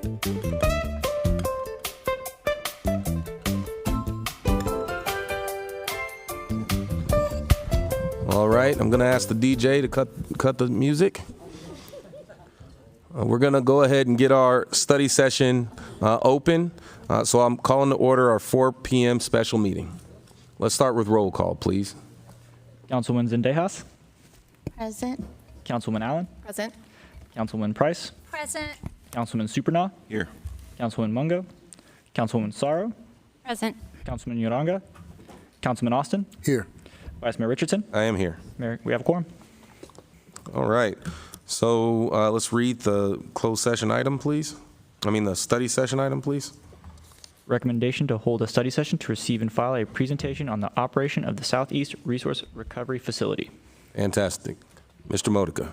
All right, I'm going to ask the DJ to cut the music. We're going to go ahead and get our study session open. So I'm calling to order our 4 p.m. special meeting. Let's start with roll call, please. Councilwoman Zendejas. Present. Councilwoman Allen. Present. Councilwoman Price. Present. Councilman Supernaw. Here. Councilwoman Mungo. Councilwoman Sorrow. Present. Councilman Uranga. Councilman Austin. Here. Vice Mayor Richardson. I am here. Mayor, we have a quorum. All right. So let's read the closed session item, please. The study session item, please. Recommendation to hold a study session to receive and file a presentation on the operation of the Southeast Resource Recovery Facility. Fantastic. Mr. Modica.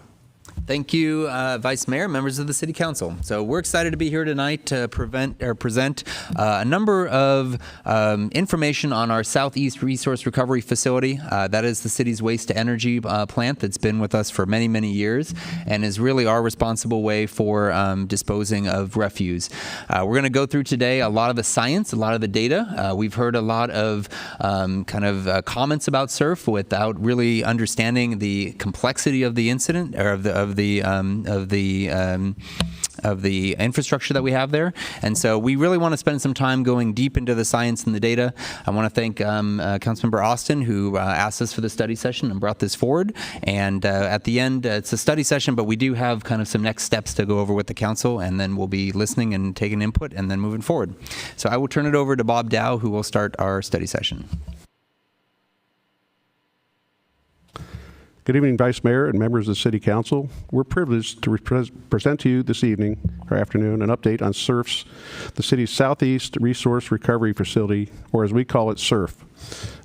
Thank you, Vice Mayor, members of the City Council. So we're excited to be here tonight to present a number of information on our Southeast Resource Recovery Facility. That is the city's waste-to-energy plant that's been with us for many, many years and is really our responsible way for disposing of refuse. We're going to go through today a lot of the science, a lot of the data. We've heard a lot of comments about SURF without really understanding the complexity of the incident or of the infrastructure that we have there. And so we really want to spend some time going deep into the science and the data. I want to thank Councilmember Austin, who asked us for the study session and brought this forward. And at the end, it's a study session, but we do have kind of some next steps to go over with the council, and then we'll be listening and taking input and then moving forward. So I will turn it over to Bob Dow, who will start our study session. Good evening, Vice Mayor and members of the City Council. We're privileged to present to you this evening or afternoon an update on SURF's, the city's Southeast Resource Recovery Facility, or as we call it, SURF.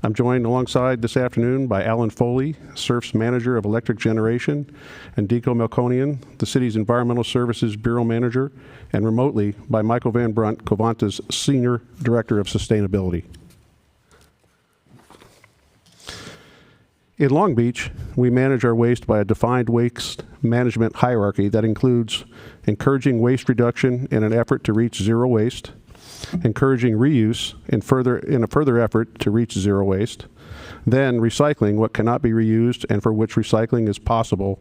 I'm joined alongside this afternoon by Alan Foley, SURF's Manager of Electric Generation, and Deco Melkonian, the city's Environmental Services Bureau Manager, and remotely by Michael Van Brunt, Covanta's Senior Director of Sustainability. In Long Beach, we manage our waste by a defined waste management hierarchy that includes encouraging waste reduction in an effort to reach zero waste, encouraging reuse in a further effort to reach zero waste, then recycling what cannot be reused and for which recycling is possible,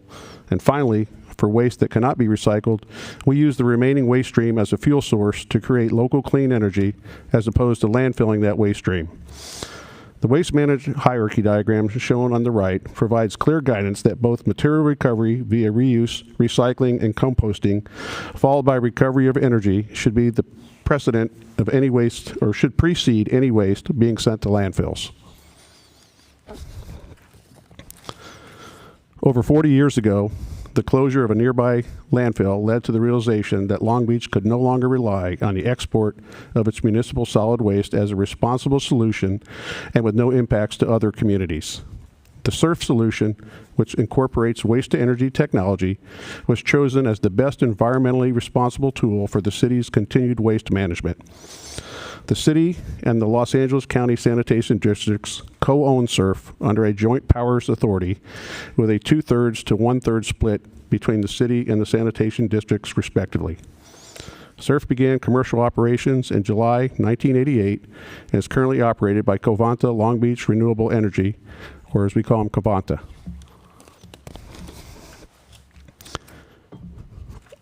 and finally, for waste that cannot be recycled, we use the remaining waste stream as a fuel source to create local clean energy as opposed to landfilling that waste stream. The waste management hierarchy diagram shown on the right provides clear guidance that both material recovery via reuse, recycling, and composting, followed by recovery of energy, should be the precedent of any waste, or should precede any waste being sent to landfills. Over 40 years ago, the closure of a nearby landfill led to the realization that Long Beach could no longer rely on the export of its municipal solid waste as a responsible solution and with no impacts to other communities. The SURF solution, which incorporates waste-to-energy technology, was chosen as the best environmentally responsible tool for the city's continued waste management. The city and the Los Angeles County Sanitation Districts co-own SURF under a joint powers authority with a 2/3 to 1/3 split between the city and the sanitation districts respectively. SURF began commercial operations in July 1988 and is currently operated by Covanta Long Beach Renewable Energy, or as we call them, Covanta.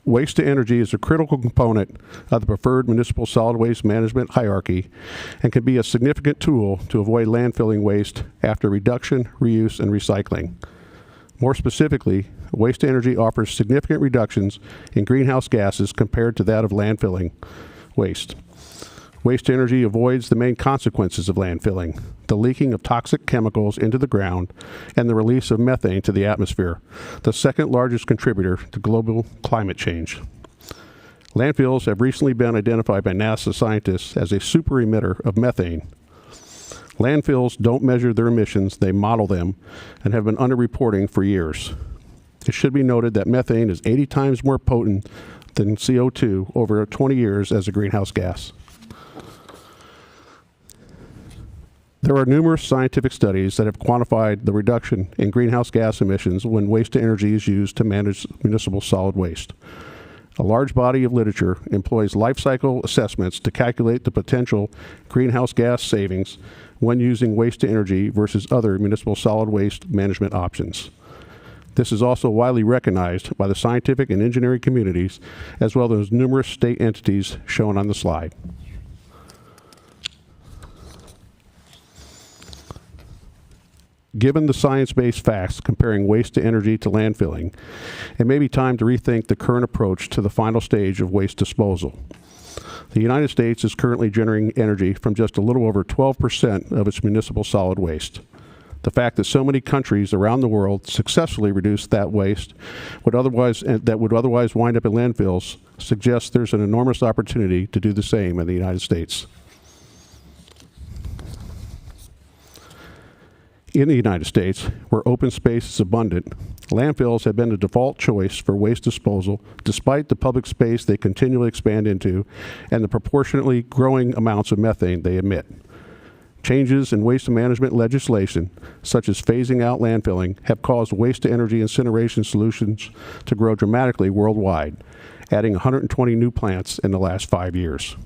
Waste to energy is a critical component of the preferred municipal solid waste management hierarchy and can be a significant tool to avoid landfilling waste after reduction, reuse, and recycling. More specifically, waste to energy offers significant reductions in greenhouse gases compared to that of landfilling waste. Waste to energy avoids the main consequences of landfilling, the leaking of toxic chemicals into the ground and the release of methane to the atmosphere, the second largest contributor to global climate change. Landfills have recently been identified by NASA scientists as a super emitter of methane. Landfills don't measure their emissions, they model them, and have been underreporting for years. It should be noted that methane is 80 times more potent than CO2 over 20 years as a greenhouse gas. There are numerous scientific studies that have quantified the reduction in greenhouse gas emissions when waste to energy is used to manage municipal solid waste. A large body of literature employs life cycle assessments to calculate the potential greenhouse gas savings when using waste to energy versus other municipal solid waste management options. This is also widely recognized by the scientific and engineering communities, as well as numerous state entities shown on the slide. Given the science-based facts comparing waste to energy to landfilling, it may be time to rethink the current approach to the final stage of waste disposal. The United States is currently generating energy from just a little over 12% of its municipal solid waste. The fact that so many countries around the world successfully reduce that waste would otherwise wind up in landfills suggests there's an enormous opportunity to do the same in the United States. In the United States, where open space is abundant, landfills have been the default choice for waste disposal despite the public space they continually expand into and the proportionately growing amounts of methane they emit. Changes in waste management legislation, such as phasing out landfilling, have caused waste-to-energy incineration solutions to grow dramatically worldwide, adding 120 new plants in the last 5 years.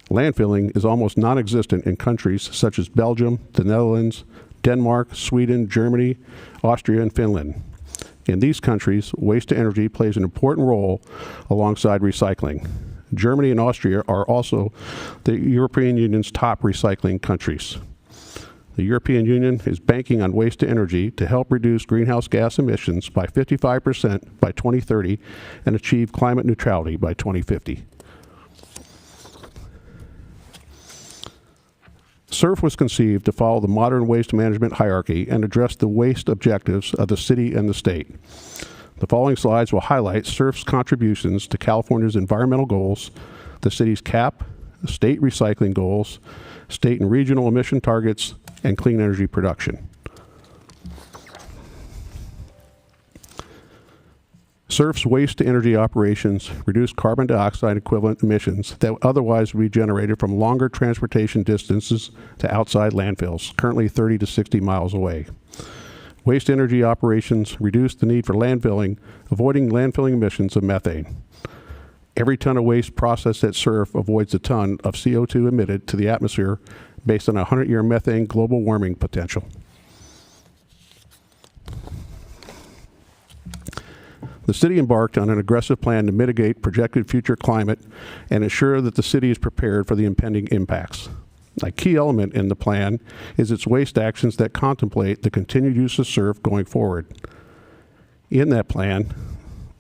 Landfilling is almost non-existent in countries such as Belgium, the Netherlands, Denmark, Sweden, Germany, Austria, and Finland. In these countries, waste-to-energy plays an important role alongside recycling. Germany and Austria are also the European Union's top recycling countries. The European Union is banking on waste-to-energy to help reduce greenhouse gas emissions by 55% by 2030 and achieve climate neutrality by 2050. SURF was conceived to follow the modern waste management hierarchy and address the waste objectives of the city and the state. The following slides will highlight SURF's contributions to California's environmental goals, the city's CAP, state recycling goals, state and regional emission targets, and clean energy production. SURF's waste-to-energy operations reduce carbon dioxide equivalent emissions that would otherwise be generated from longer transportation distances to outside landfills, currently 30 to 60 miles away. Waste-energy operations reduce the need for landfilling, avoiding landfilling emissions of methane. Every ton of waste processed at SURF avoids a ton of CO2 emitted to the atmosphere based on a 100-year methane global warming potential. The city embarked on an aggressive plan to mitigate projected future climate and ensure that the city is prepared for the impending impacts. A key element in the plan is its waste actions that contemplate the continued use of SURF going forward. In that plan,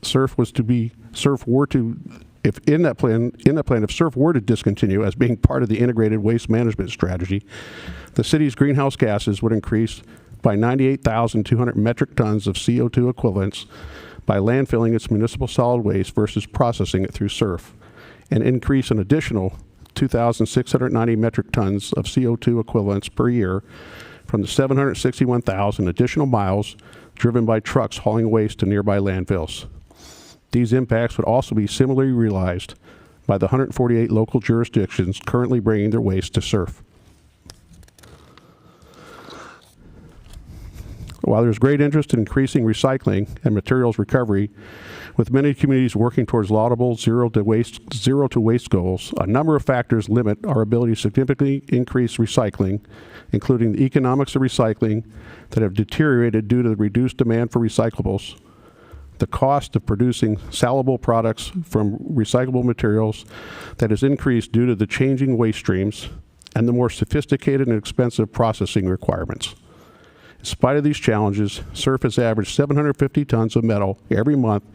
if SURF were to discontinue as being part of the integrated waste management strategy, the city's greenhouse gases would increase by 98,200 metric tons of CO2 equivalents by landfilling its municipal solid waste versus processing it through SURF, and increase an additional 2,690 metric tons of CO2 equivalents per year from the 761,000 additional miles driven by trucks hauling waste to nearby landfills. These impacts would also be similarly realized by the 148 local jurisdictions currently bringing their waste to SURF. While there's great interest in increasing recycling and materials recovery, with many communities working towards laudable zero to waste goals, a number of factors limit our ability to significantly increase recycling, including the economics of recycling that have deteriorated due to the reduced demand for recyclables, the cost of producing salable products from recyclable materials that has increased due to the changing waste streams, and the more sophisticated and expensive processing requirements. In spite of these challenges, SURF has averaged 750 tons of metal every month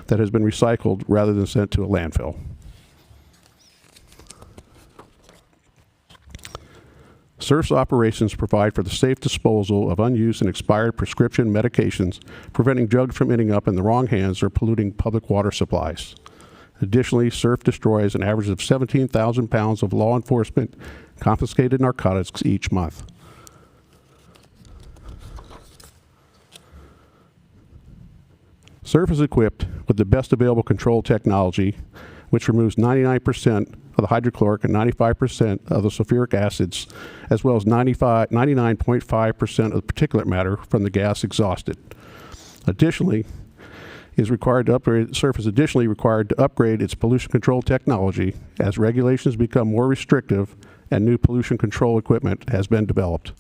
that has been recycled rather than sent to a landfill. SURF's operations provide for the safe disposal of unused and expired prescription medications, preventing drugs from ending up in the wrong hands or polluting public water supplies. Additionally, SURF destroys an average of 17,000 pounds of law enforcement confiscated narcotics each month. SURF is equipped with the best available control technology, which removes 99% of the hydrochloric and 95% of the sulfuric acids, as well as 99.5% of the particulate matter from the gas exhausted. Additionally, is required to upgrade. SURF is additionally required to upgrade its pollution control technology as regulations become more restrictive and new pollution control equipment has been developed.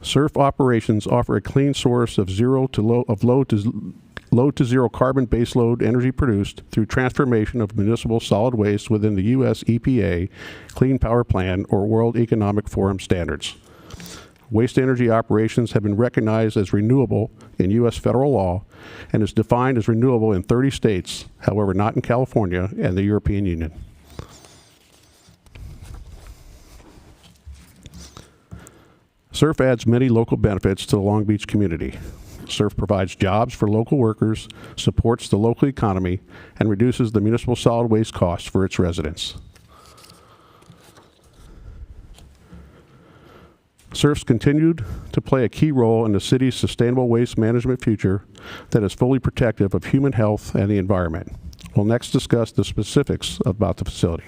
SURF operations offer a clean source of low to zero carbon baseload energy produced through transformation of municipal solid waste within the U.S. EPA Clean Power Plan or World Economic Forum standards. Waste energy operations have been recognized as renewable in U.S. federal law and is defined as renewable in 30 states, however not in California and the European Union. SURF adds many local benefits to the Long Beach community. SURF provides jobs for local workers, supports the local economy, and reduces the municipal solid waste costs for its residents. SURF's continued to play a key role in the city's sustainable waste management future that is fully protective of human health and the environment. We'll next discuss the specifics about the facility.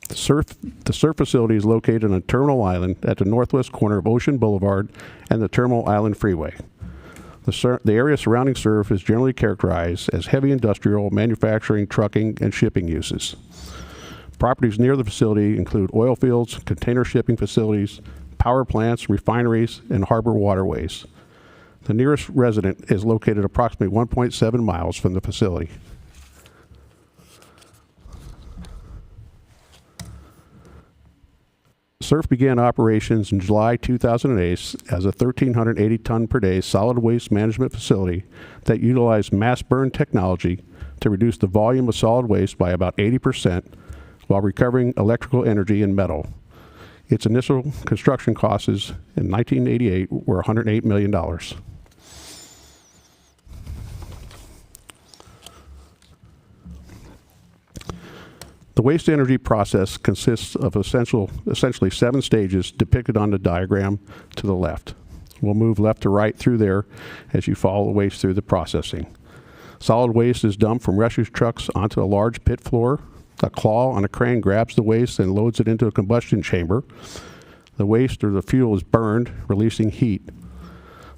The SURF facility is located on Terminal Island at the northwest corner of Ocean Boulevard and the Terminal Island Freeway. The area surrounding SURF is generally characterized as heavy industrial, manufacturing, trucking, and shipping uses. Properties near the facility include oil fields, container shipping facilities, power plants, refineries, and harbor waterways. The nearest resident is located approximately 1.7 miles from the facility. SURF began operations in July 2008 as a 1,380 ton per day solid waste management facility that utilized mass burn technology to reduce the volume of solid waste by about 80% while recovering electrical energy and metal. Its initial construction costs in 1988 were $108 million. The waste energy process consists of essentially 7 stages depicted on the diagram to the left. We'll move left to right through there as you follow the waste through the processing. Solid waste is dumped from refuse trucks onto a large pit floor. A claw on a crane grabs the waste and loads it into a combustion chamber. The waste or the fuel is burned, releasing heat.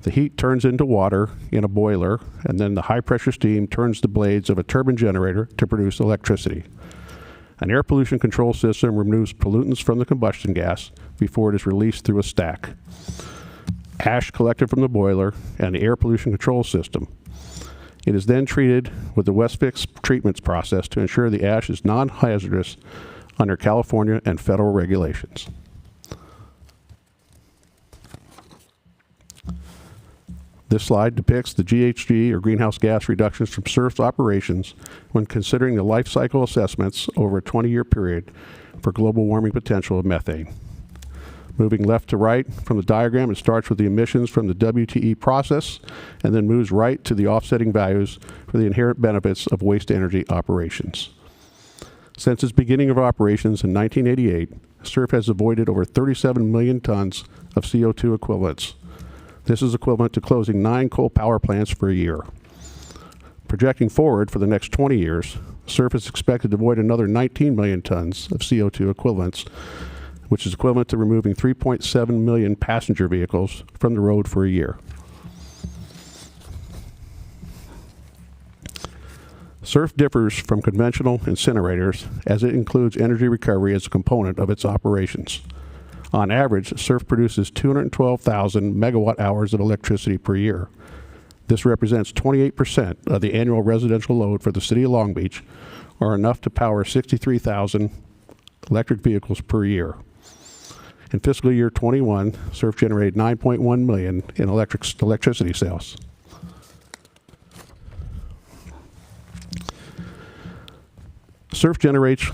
The heat turns into water in a boiler, and then the high pressure steam turns the blades of a turbine generator to produce electricity. An air pollution control system removes pollutants from the combustion gas before it is released through a stack. Ash collected from the boiler and the air pollution control system. It is then treated with the Westfix treatments process to ensure the ash is non-hazardous under California and federal regulations. This slide depicts the GHG, or greenhouse gas reductions from SURF's operations when considering the life cycle assessments over a 20-year period for global warming potential of methane. Moving left to right from the diagram, it starts with the emissions from the WTE process and then moves right to the offsetting values for the inherent benefits of waste energy operations. Since its beginning of operations in 1988, SURF has avoided over 37 million tons of CO2 equivalents. This is equivalent to closing 9 coal power plants for a year. Projecting forward for the next 20 years, SURF is expected to avoid another 19 million tons of CO2 equivalents, which is equivalent to removing 3.7 million passenger vehicles from the road for a year. SURF differs from conventional incinerators as it includes energy recovery as a component of its operations. On average, SURF produces 212,000 megawatt hours of electricity per year. This represents 28% of the annual residential load for the city of Long Beach, or enough to power 63,000 electric vehicles per year. In fiscal year 21, SURF generated $9.1 million in electricity sales. SURF generates,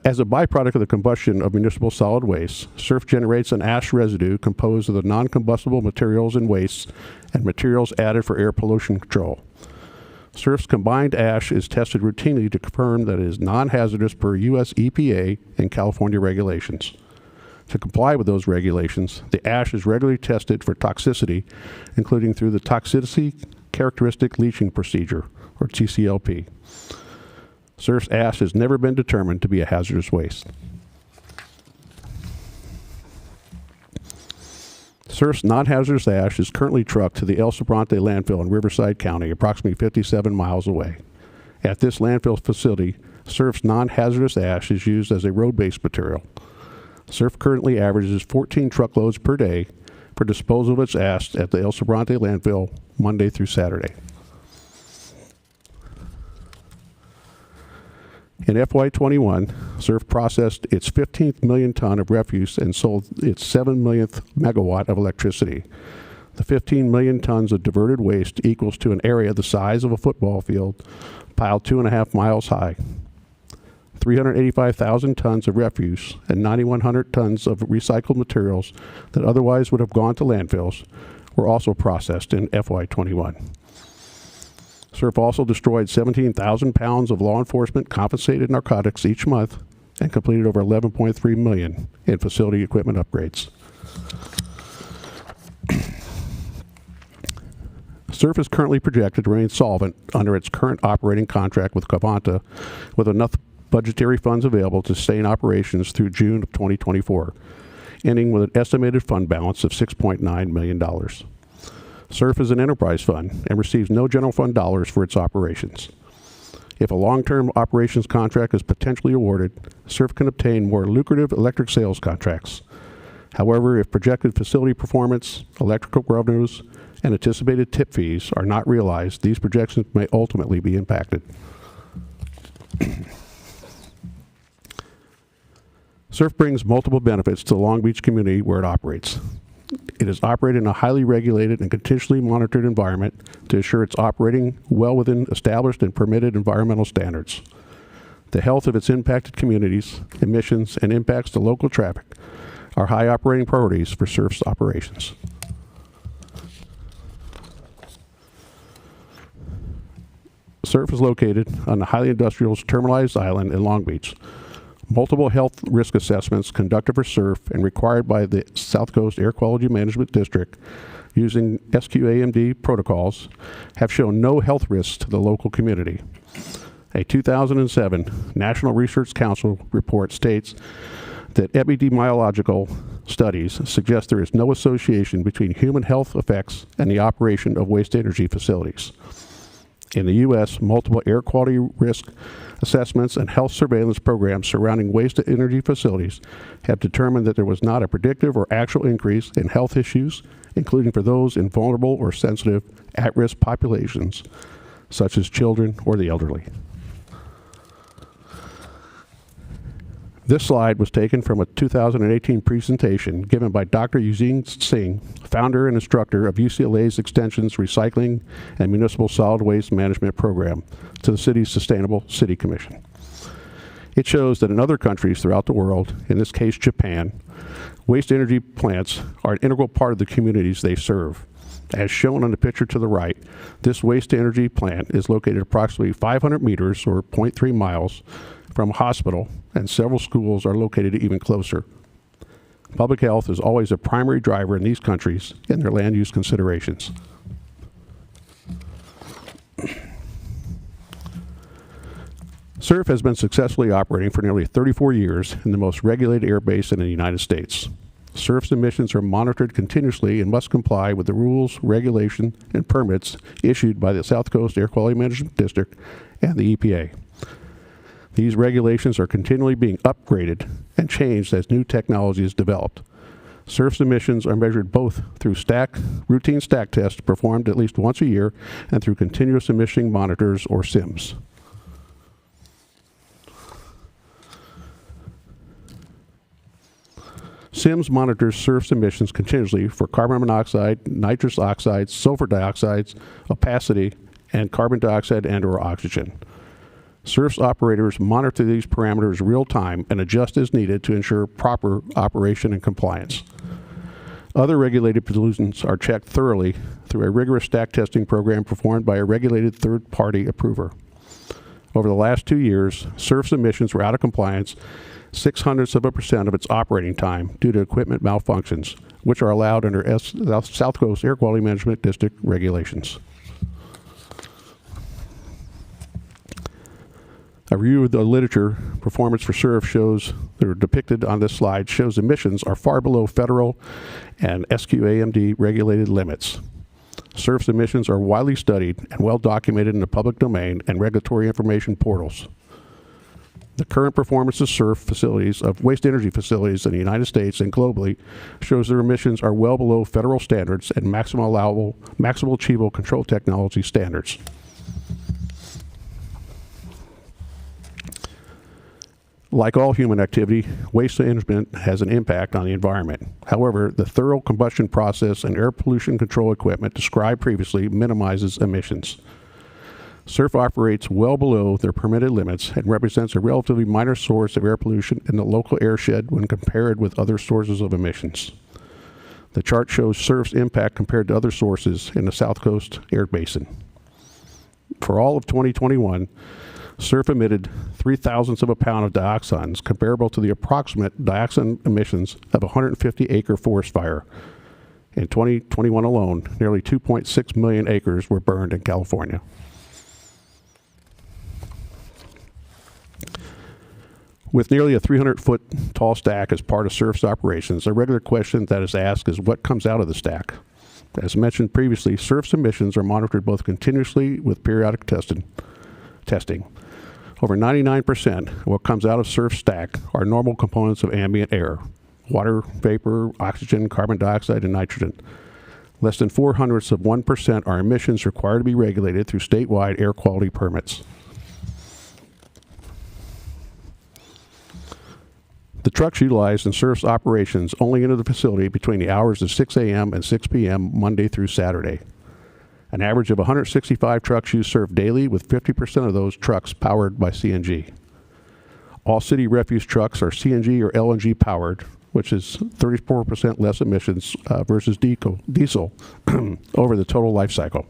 as a byproduct of the combustion of municipal solid waste, SURF generates an ash residue composed of the non-combustible materials and wastes and materials added for air pollution control. SURF's combined ash is tested routinely to confirm that it is non-hazardous per U.S. EPA and California regulations. To comply with those regulations, the ash is regularly tested for toxicity, including through the Toxicity Characteristic Leaching Procedure, or TCLP. SURF's ash has never been determined to be a hazardous waste. Surf's non-hazardous ash is currently trucked to the El Sobrante landfill in Riverside County, approximately 57 miles away. At this landfill facility, Surf's non-hazardous ash is used as a road-based material. Surf currently averages 14 truckloads per day for disposal of its ash at the El Sobrante landfill Monday through Saturday. In FY21, Surf processed its 15th million ton of refuse and sold its 7 millionth megawatt of electricity. The 15 million tons of diverted waste equals to an area the size of a football field, piled 2.5 miles high. 385,000 tons of refuse and 9,100 tons of recycled materials that otherwise would have gone to landfills were also processed in FY21. Surf also destroyed 17,000 pounds of law enforcement compensated narcotics each month and completed over $11.3 million in facility equipment upgrades. Surf is currently projected to remain solvent under its current operating contract with Covanta, with enough budgetary funds available to sustain operations through June of 2024, ending with an estimated fund balance of $6.9 million. Surf is an enterprise fund and receives no general fund dollars for its operations. If a long-term operations contract is potentially awarded, Surf can obtain more lucrative electric sales contracts. However, if projected facility performance, electrical revenues, and anticipated tip fees are not realized, these projections may ultimately be impacted. Surf brings multiple benefits to the Long Beach community where it operates. It is operated in a highly regulated and continuously monitored environment to ensure it's operating well within established and permitted environmental standards. The health of its impacted communities, emissions, and impacts to local traffic are high operating priorities for Surf's operations. Surf is located on the highly industrial terminalized island in Long Beach. Multiple health risk assessments conducted for Surf and required by the South Coast Air Quality Management District using SQAMD protocols have shown no health risks to the local community. A 2007 National Research Council report states that epidemiological studies suggest there is no association between human health effects and the operation of waste-to-energy facilities. In the U.S., multiple air quality risk assessments and health surveillance programs surrounding waste-to-energy facilities have determined that there was not a predictive or actual increase in health issues, including for those in vulnerable or sensitive at-risk populations, such as children or the elderly. This slide was taken from a 2018 presentation given by Dr. Eugene Singh, founder and instructor of UCLA's Extension's Recycling and Municipal Solid Waste Management Program, to the city's Sustainable City Commission. It shows that in other countries throughout the world, in this case Japan, waste-to-energy plants are an integral part of the communities they serve. As shown on the picture to the right, this waste-to-energy plant is located approximately 500 meters or 0.3 miles from a hospital, and several schools are located even closer. Public health is always a primary driver in these countries in their land use considerations. Surf has been successfully operating for nearly 34 years in the most regulated air basin in the United States. Surf's emissions are monitored continuously and must comply with the rules, regulation, and permits issued by the South Coast Air Quality Management District and the EPA. These regulations are continually being upgraded and changed as new technology is developed. Surf's emissions are measured both through routine stack tests performed at least once a year and through continuous emission monitors, or SIMs. SIMS monitors Surf's emissions continuously for carbon monoxide, nitrous oxides, sulfur dioxides, opacity, and carbon dioxide and/or oxygen. Surf's operators monitor these parameters real time and adjust as needed to ensure proper operation and compliance. Other regulated pollutants are checked thoroughly through a rigorous stack testing program performed by a regulated third-party approver. Over the last 2 years, Surf's emissions were out of compliance 0.06% of its operating time due to equipment malfunctions, which are allowed under South Coast Air Quality Management District regulations. A review of the literature performance for SURF shows, that are depicted on this slide, shows emissions are far below federal and SQAMD regulated limits. SURF's emissions are widely studied and well documented in the public domain and regulatory information portals. The current performance of SURF facilities, of waste energy facilities in the United States and globally, shows their emissions are well below federal standards and maximal achievable control technology standards. Like all human activity, waste management has an impact on the environment. However, the thorough combustion process and air pollution control equipment described previously minimizes emissions. SURF operates well below their permitted limits and represents a relatively minor source of air pollution in the local airshed when compared with other sources of emissions. The chart shows SURF's impact compared to other sources in the South Coast Air Basin. For all of 2021, SURF emitted 0.03 of a pound of dioxins, comparable to the approximate dioxin emissions of a 150-acre forest fire. In 2021 alone, nearly 2.6 million acres were burned in California. With nearly a 300-foot tall stack as part of SURF's operations, a regular question that is asked is what comes out of the stack. As mentioned previously, SURF's emissions are monitored both continuously with periodic testing. Over 99% of what comes out of SURF's stack are normal components of ambient air: water, vapor, oxygen, carbon dioxide, and nitrogen. Less than 0.04% are emissions required to be regulated through statewide air quality permits. The trucks utilized in SURF's operations only enter the facility between the hours of 6 a.m. and 6 p.m. Monday through Saturday. An average of 165 trucks use SURF daily, with 50% of those trucks powered by CNG. All city refuse trucks are CNG or LNG powered, which is 34% less emissions versus diesel over the total life cycle.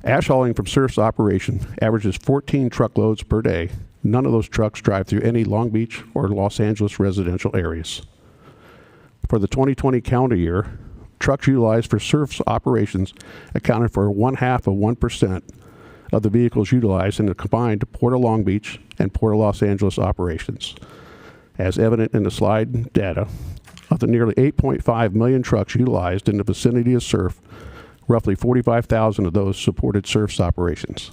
Ash hauling from SURF's operation averages 14 truckloads per day. None of those trucks drive through any Long Beach or Los Angeles residential areas. For the 2020 calendar year, trucks utilized for SURF's operations accounted for 0.5% of the vehicles utilized in the combined Port of Long Beach and Port of Los Angeles operations. As evident in the slide data, of the nearly 8.5 million trucks utilized in the vicinity of SURF, roughly 45,000 of those supported SURF's operations.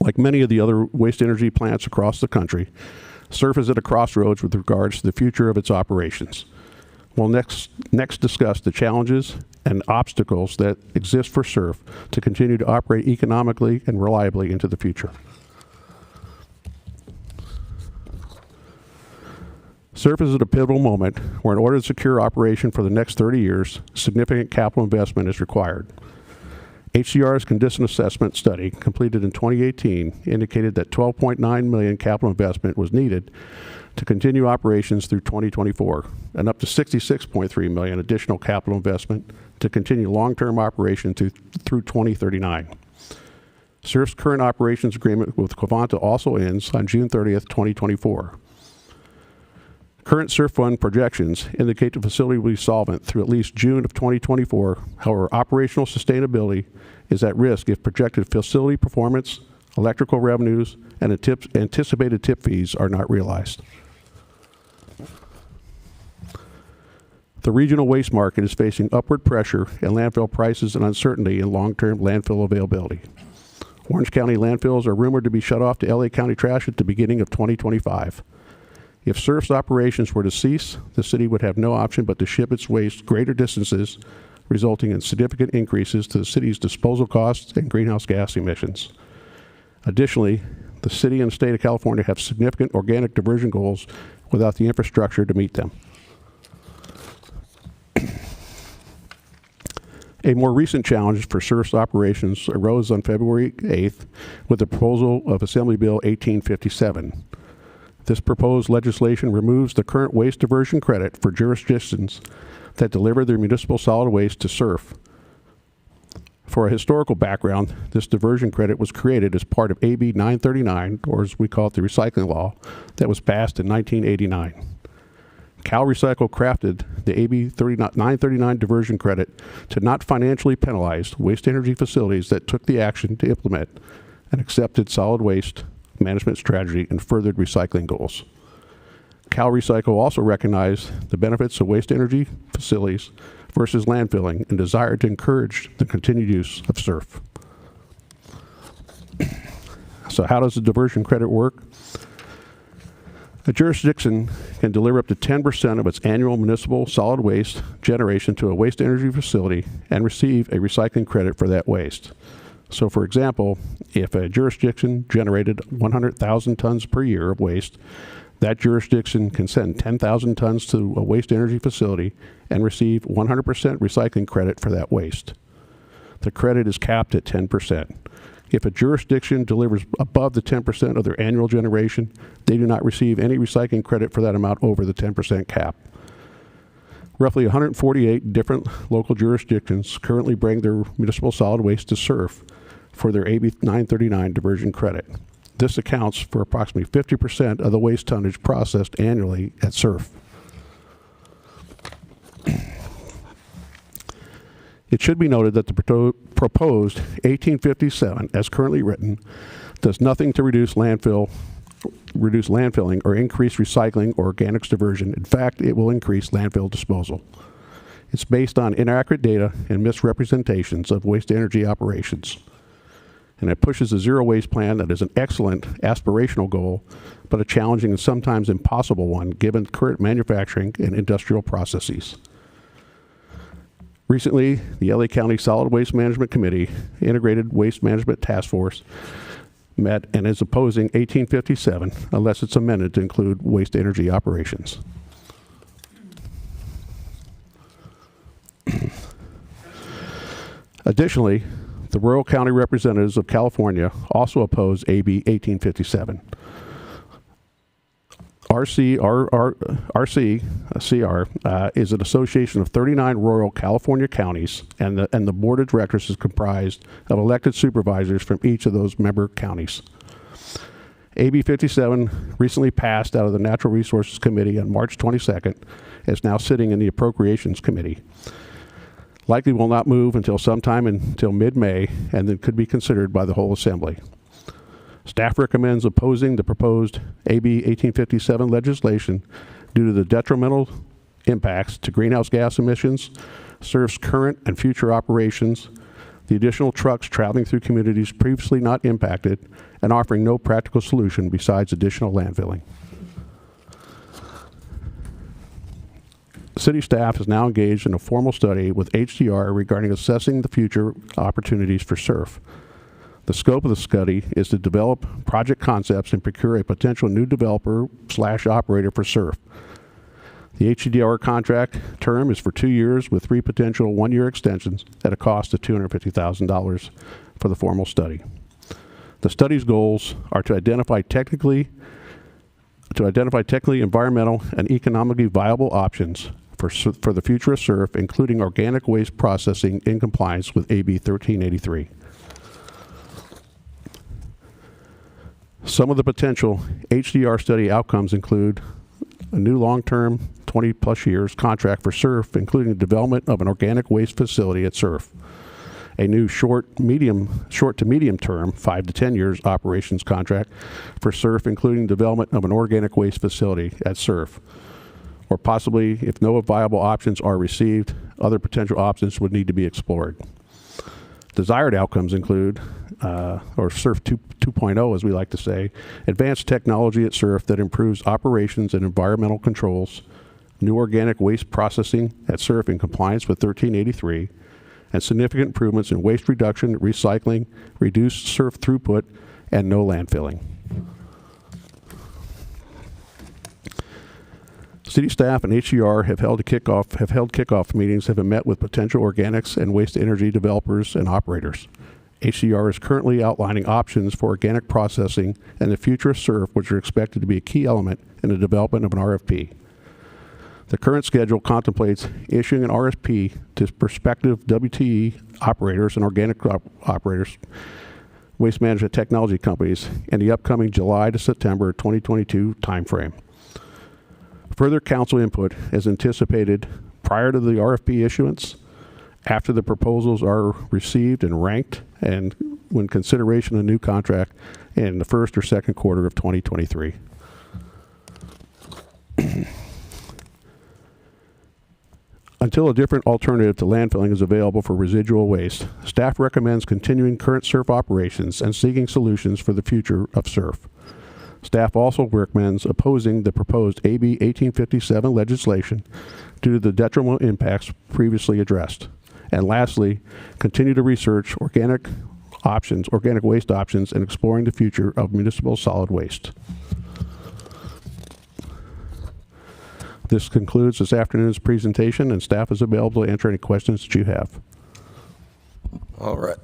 Like many of the other waste energy plants across the country, SURF is at a crossroads with regards to the future of its operations. We'll next discuss the challenges and obstacles that exist for SURF to continue to operate economically and reliably into the future. SURF is at a pivotal moment where, in order to secure operation for the next 30 years, significant capital investment is required. HCR's condition assessment study, completed in 2018, indicated that $12.9 million capital investment was needed to continue operations through 2024, and up to $66.3 million additional capital investment to continue long-term operation through 2039. SURF's current operations agreement with Quavanta also ends on June 30th, 2024. Current SURF fund projections indicate the facility will be solvent through at least June of 2024. However, operational sustainability is at risk if projected facility performance, electrical revenues, and anticipated tip fees are not realized. The regional waste market is facing upward pressure in landfill prices and uncertainty in long-term landfill availability. Orange County landfills are rumored to be shut off to LA County trash at the beginning of 2025. If SURF's operations were to cease, the city would have no option but to ship its waste greater distances, resulting in significant increases to the city's disposal costs and greenhouse gas emissions. Additionally, the city and the state of California have significant organic diversion goals without the infrastructure to meet them. A more recent challenge for SURF's operations arose on February 8th with the proposal of Assembly Bill 1857. This proposed legislation removes the current waste diversion credit for jurisdictions that deliver their municipal solid waste to SURF. For a historical background, this diversion credit was created as part of AB 939, or as we call it, the recycling law, that was passed in 1989. Cal Recycle crafted the AB 939 diversion credit to not financially penalize waste-to-energy facilities that took the action to implement an accepted solid waste management strategy and furthered recycling goals. Cal Recycle also recognized the benefits of waste-to-energy facilities versus landfilling and desired to encourage the continued use of SURF. So how does the diversion credit work? A jurisdiction can deliver up to 10% of its annual municipal solid waste generation to a waste-to-energy facility and receive a recycling credit for that waste. So for example, if a jurisdiction generated 100,000 tons per year of waste, that jurisdiction can send 10,000 tons to a waste-to-energy facility and receive 100% recycling credit for that waste. The credit is capped at 10%. If a jurisdiction delivers above the 10% of their annual generation, they do not receive any recycling credit for that amount over the 10% cap. Roughly 148 different local jurisdictions currently bring their municipal solid waste to SURF for their AB 939 diversion credit. This accounts for approximately 50% of the waste tonnage processed annually at SURF. It should be noted that the proposed 1857, as currently written, does nothing to reduce landfilling or increase recycling or organics diversion. In fact, it will increase landfill disposal. It's based on inaccurate data and misrepresentations of waste-to-energy operations. And it pushes a zero waste plan that is an excellent aspirational goal, but a challenging and sometimes impossible one given current manufacturing and industrial processes. Recently, the LA County Solid Waste Management Committee, Integrated Waste Management Task Force, met and is opposing 1857 unless it's amended to include waste-to-energy operations. Additionally, the rural county representatives of California also oppose AB 1857. RCCR is an association of 39 rural California counties, and the board of directors is comprised of elected supervisors from each of those member counties. AB 57 recently passed out of the Natural Resources Committee on March 22nd, is now sitting in the Appropriations Committee. Likely will not move until sometime until mid-May, and then could be considered by the whole assembly. Staff recommends opposing the proposed AB 1857 legislation due to the detrimental impacts to greenhouse gas emissions, SURF's current and future operations, the additional trucks traveling through communities previously not impacted, and offering no practical solution besides additional landfilling. City staff is now engaged in a formal study with HDR regarding assessing the future opportunities for SURF. The scope of the study is to develop project concepts and procure a potential new developer/operator for SURF. The HDR contract term is for 2 years with 3 potential 1-year extensions at a cost of $250,000 for the formal study. The study's goals are to identify technically, environmental, and economically viable options for the future of SURF, including organic waste processing in compliance with AB 1383. Some of the potential HDR study outcomes include a new long-term, 20-plus years contract for SURF, including the development of an organic waste facility at SURF, a new short to medium term, 5 to 10 years operations contract for SURF, including development of an organic waste facility at SURF, or possibly, if no viable options are received, other potential options would need to be explored. Desired outcomes include, or SURF 2.0 as we like to say, advanced technology at SURF that improves operations and environmental controls, new organic waste processing at SURF in compliance with 1383, and significant improvements in waste reduction, recycling, reduced SURF throughput, and no landfilling. City staff and HDR have held kickoff meetings, have met with potential organics and waste-to-energy developers and operators. HDR is currently outlining options for organic processing and the future of SURF, which are expected to be a key element in the development of an RFP. The current schedule contemplates issuing an RFP to prospective WTE operators and organic operators, waste management technology companies, in the upcoming July to September 2022 timeframe. Further council input is anticipated prior to the RFP issuance, after the proposals are received and ranked, and when consideration of a new contract in the first or second quarter of 2023. Until a different alternative to landfilling is available for residual waste, staff recommends continuing current SURF operations and seeking solutions for the future of SURF. Staff also recommends opposing the proposed AB 1857 legislation due to the detrimental impacts previously addressed. And lastly, continue to research organic waste options, and exploring the future of municipal solid waste. This concludes this afternoon's presentation, and staff is available to answer any questions that you have. All right.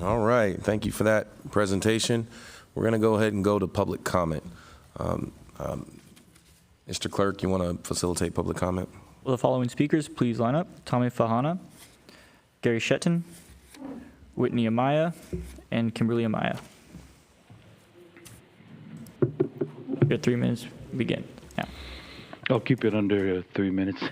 All right. Thank you for that presentation. We're going to go ahead and go to public comment. Mr. Clerk, you want to facilitate public comment? Will the following speakers please line up? Tommy Fahana, Gary Shetton, Whitney Amaya, and Kimberly Amaya. You have 3 minutes. Begin now. I'll keep it under 3 minutes.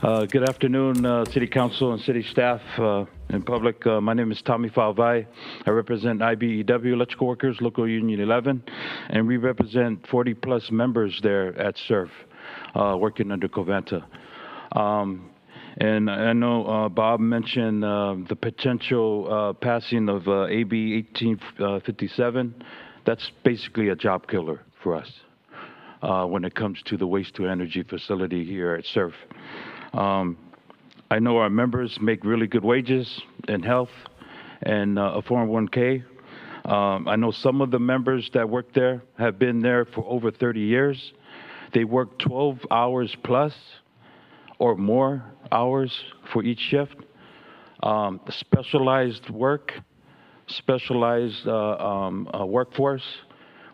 Good afternoon, City Council and City staff and public. My name is Tommy Falvai. I represent IBEW Electrical Workers, Local Union 11, and we represent 40-plus members there at SURF, working under Covanta. And I know Bob mentioned the potential passing of AB 1857. That's basically a job killer for us when it comes to the waste-to-energy facility here at SURF. I know our members make really good wages and health and a 401k. I know some of the members that work there have been there for over 30 years. They work 12 hours plus or more hours for each shift. Specialized work, specialized workforce.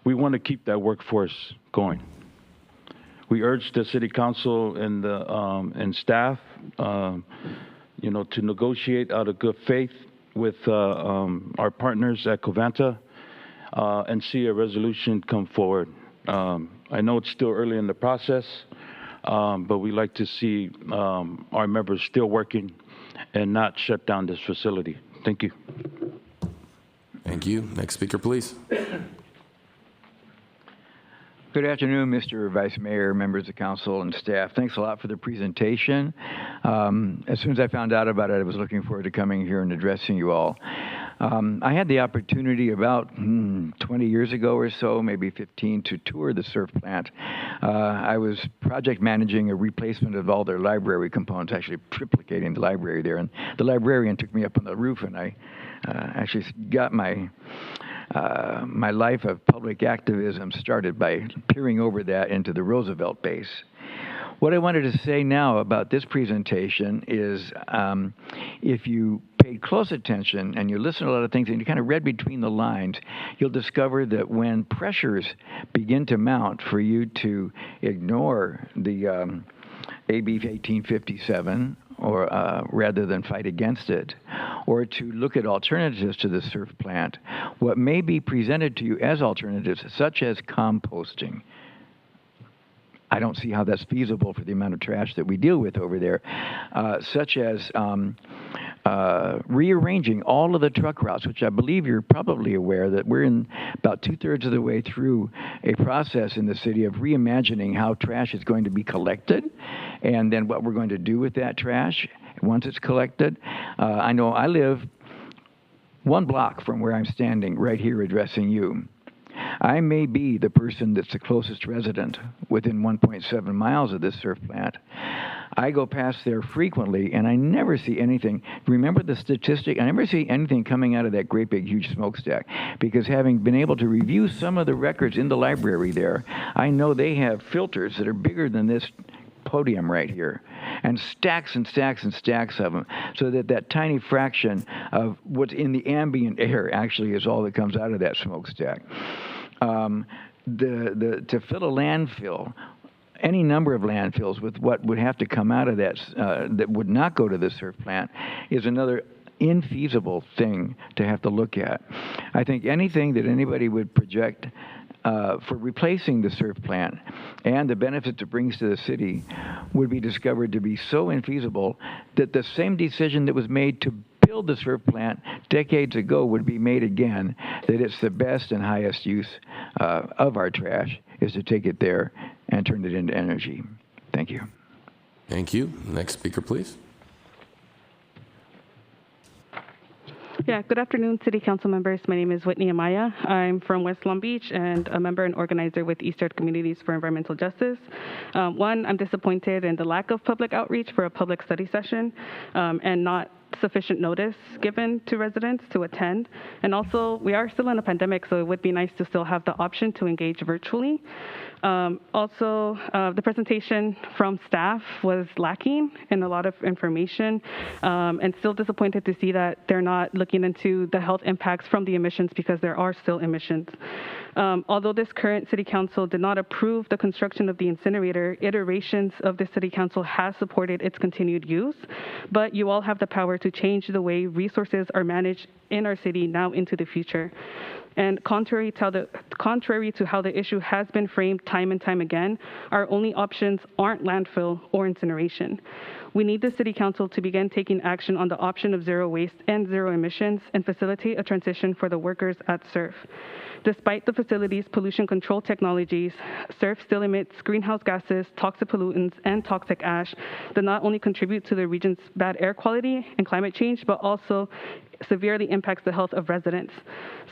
We want to keep that workforce going. We urge the City Council and the and staff, to negotiate out of good faith with our partners at Covanta and see a resolution come forward. I know it's still early in the process, but we like to see our members still working and not shut down this facility. Thank you. Thank you. Next speaker, please. Good afternoon, Mr. Vice Mayor, members of council, and staff. Thanks a lot for the presentation. As soon as I found out about it, I was looking forward to coming here and addressing you all. I had the opportunity about 20 years ago or so, maybe 15, to tour the SURF plant. I was project managing a replacement of all their library components, actually triplicating the library there. And the librarian took me up on the roof, and I actually got my life of public activism started by peering over that into the Roosevelt base. What I wanted to say now about this presentation is if you paid close attention and you listen to a lot of things and you kind of read between the lines, you'll discover that when pressures begin to mount for you to ignore the AB 1857, or rather than fight against it, or to look at alternatives to the SURF plant, what may be presented to you as alternatives, such as composting. I don't see how that's feasible for the amount of trash that we deal with over there, such as rearranging all of the truck routes, which I believe you're probably aware that we're in about 2/3 of the way through a process in the city of reimagining how trash is going to be collected and then what we're going to do with that trash once it's collected. I know I live 1 block from where I'm standing right here addressing you. I may be the person that's the closest resident within 1.7 miles of this SURF plant. I go past there frequently, and I never see anything. Remember the statistic? I never see anything coming out of that great big huge smokestack, because having been able to review some of the records in the library there, I know they have filters that are bigger than this podium right here, and stacks and stacks and stacks of them, so that that tiny fraction of what's in the ambient air actually is all that comes out of that smokestack. To fill a landfill, any number of landfills with what would have to come out of that that would not go to the SURF plant is another infeasible thing to have to look at. I think anything that anybody would project for replacing the SURF plant and the benefits it brings to the city would be discovered to be so infeasible that the same decision that was made to build the SURF plant decades ago would be made again, that it's the best and highest use of our trash is to take it there and turn it into energy. Thank you. Thank you. Next speaker, please. Yeah, good afternoon, City Council members. My name is Whitney Amaya. I'm from West Long Beach and a member and organizer with Eastern Communities for Environmental Justice. One, I'm disappointed in the lack of public outreach for a public study session and not sufficient notice given to residents to attend. And also, we are still in a pandemic, so it would be nice to still have the option to engage virtually. The presentation from staff was lacking in a lot of information, and still disappointed to see that they're not looking into the health impacts from the emissions because there are still emissions. Although this current city council did not approve the construction of the incinerator, iterations of the city council has supported its continued use, but you all have the power to change the way resources are managed in our city now into the future. And contrary to how the issue has been framed time and time again, our only options aren't landfill or incineration. We need the City Council to begin taking action on the option of zero waste and zero emissions and facilitate a transition for the workers at SURF. Despite the facility's pollution control technologies, SURF still emits greenhouse gases, toxic pollutants, and toxic ash that not only contribute to the region's bad air quality and climate change, but also severely impacts the health of residents.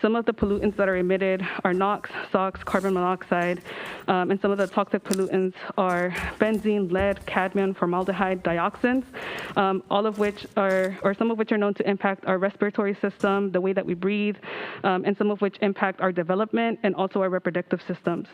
Some of the pollutants that are emitted are NOx, SOx, carbon monoxide, and some of the toxic pollutants are benzene, lead, cadmium, formaldehyde, dioxins, all of which are, or some of which are known to impact our respiratory system, the way that we breathe, and some of which impact our development and also our reproductive systems.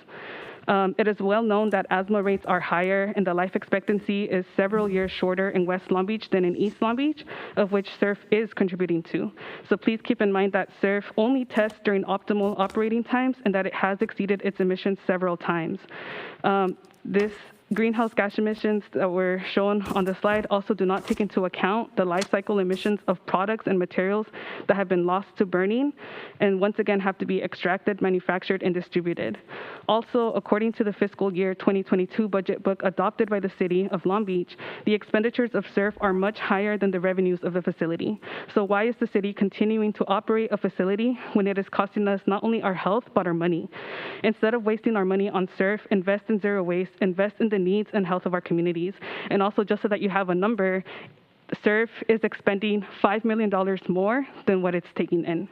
It is well known that asthma rates are higher and the life expectancy is several years shorter in West Long Beach than in East Long Beach, of which SURF is contributing to. So please keep in mind that SURF only tests during optimal operating times and that it has exceeded its emissions several times. This greenhouse gas emissions that were shown on the slide also do not take into account the life cycle emissions of products and materials that have been lost to burning and once again have to be extracted, manufactured, and distributed. Also, according to the fiscal year 2022 budget book adopted by the City of Long Beach, the expenditures of SURF are much higher than the revenues of the facility. So why is the city continuing to operate a facility when it is costing us not only our health, but our money? Instead of wasting our money on SURF, invest in zero waste, invest in the needs and health of our communities. And also, just so that you have a number, SURF is expending $5 million more than what it's taking in.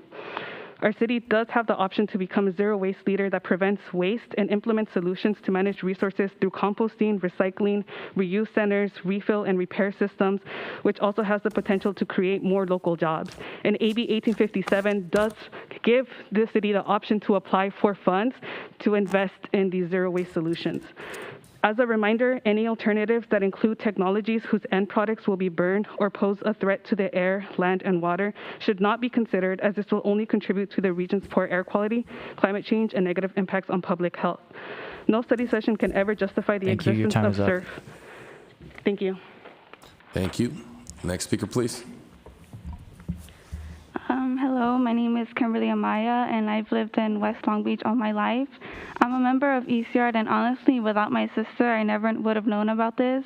Our city does have the option to become a zero waste leader that prevents waste and implements solutions to manage resources through composting, recycling, reuse centers, refill and repair systems, which also has the potential to create more local jobs. And AB 1857 does give the city the option to apply for funds to invest in these zero waste solutions. As a reminder, any alternatives that include technologies whose end products will be burned or pose a threat to the air, land, and water should not be considered, as this will only contribute to the region's poor air quality, climate change, and negative impacts on public health. No study session can ever justify the existence of SURF. Thank you. Thank you. Next speaker, please. Hello, my name is Kimberly Amaya, and I've lived in West Long Beach all my life. I'm a member of East Yard, and honestly, without my sister, I never would have known about this.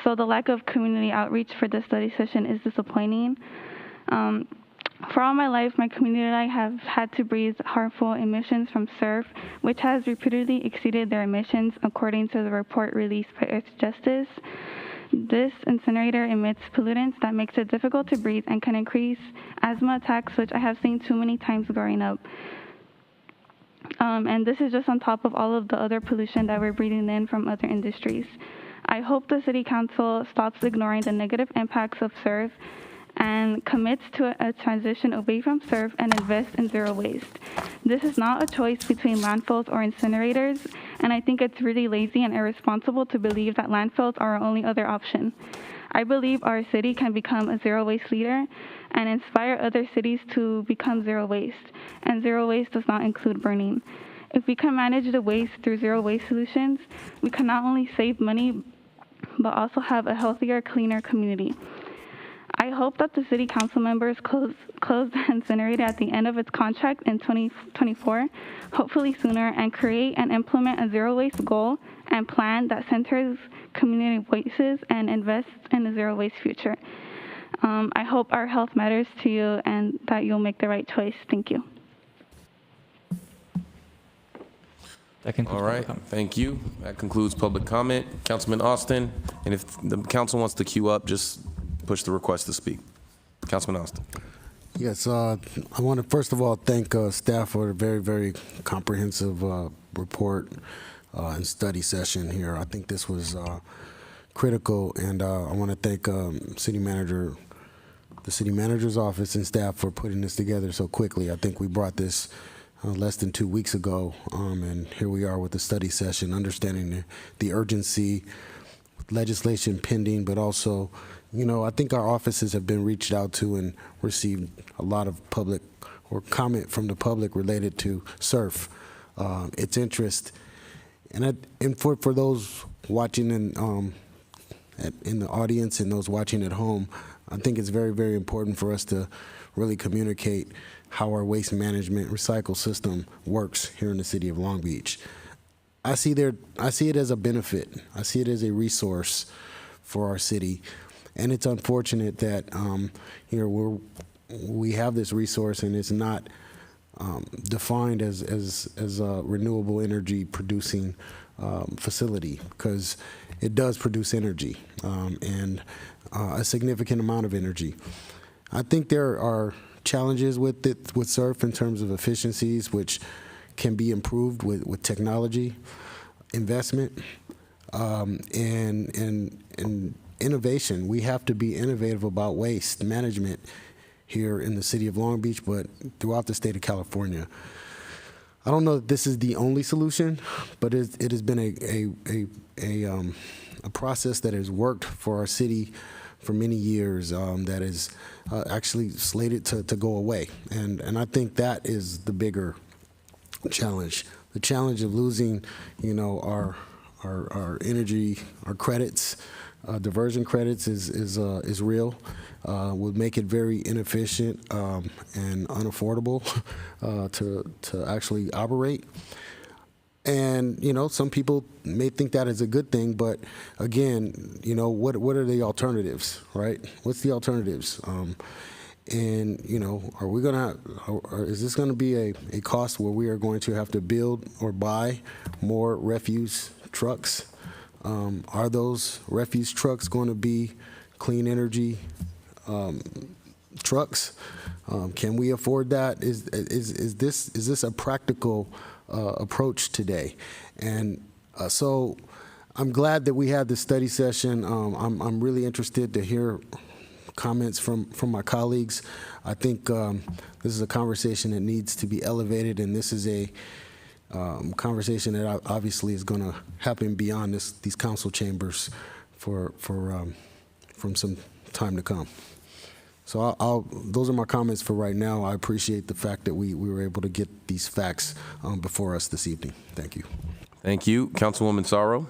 So the lack of community outreach for this study session is disappointing. For all my life, my community and I have had to breathe harmful emissions from SURF, which has repeatedly exceeded their emissions, according to the report released by Earth Justice. This incinerator emits pollutants that makes it difficult to breathe and can increase asthma attacks, which I have seen too many times growing up. And this is just on top of all of the other pollution that we're breathing in from other industries. I hope the City Council stops ignoring the negative impacts of SURF and commits to a transition away from SURF and invest in zero waste. This is not a choice between landfills or incinerators, and I think it's really lazy and irresponsible to believe that landfills are our only other option. I believe our city can become a zero waste leader and inspire other cities to become zero waste, and zero waste does not include burning. If we can manage the waste through zero waste solutions, we can not only save money, but also have a healthier, cleaner community. I hope that the city council members close the incinerator at the end of its contract in 2024, hopefully sooner, and create and implement a zero waste goal and plan that centers community voices and invests in a zero waste future. I hope our health matters to you and that you'll make the right choice. Thank you. That concludes All right, public comment. thank you. That concludes public comment. Councilman Austin, and if the council wants to queue up, just push the request to speak. Councilman Austin. Yes, I want to first of all thank staff for a very, very comprehensive report and study session here. I think this was critical, and I want to thank the city manager's office and staff for putting this together so quickly. I think we brought this less than 2 weeks ago, and here we are with the study session, understanding the urgency, legislation pending, but also, you know, I think our offices have been reached out to and received a lot of public or comment from the public related to SURF, its interest, and for those watching in the audience and those watching at home, I think it's very, very important for us to really communicate how our waste management recycle system works here in the city of Long Beach. I see it as a benefit. I see it as a resource for our city, and it's unfortunate that we have this resource and it's not defined as a renewable energy producing facility, because it does produce energy and a significant amount of energy. I think there are challenges with SURF in terms of efficiencies, which can be improved with technology, investment, and innovation. We have to be innovative about waste management here in the city of Long Beach, but throughout the state of California. I don't know that this is the only solution, but it has been a process that has worked for our city for many years, that is actually slated to go away. And I think that is the bigger challenge. The challenge of losing, you know, our energy, our credits, diversion credits is real. Would make it very inefficient and unaffordable to actually operate. And, you know, some people may think that is a good thing, but again, you know, what are the alternatives, right? What's the alternatives? And, you know, is this going to be a cost where we are going to have to build or buy more refuse trucks? Are those refuse trucks going to be clean energy trucks? Can we afford that? Is this a practical approach today? And so I'm glad that we had this study session. I'm really interested to hear comments from my colleagues. I think this is a conversation that needs to be elevated, and this is a conversation that obviously is going to happen beyond these council chambers from some time to come. So those are my comments for right now. I appreciate the fact that we were able to get these facts before us this evening. Thank you. Thank you. Councilwoman Sorrow.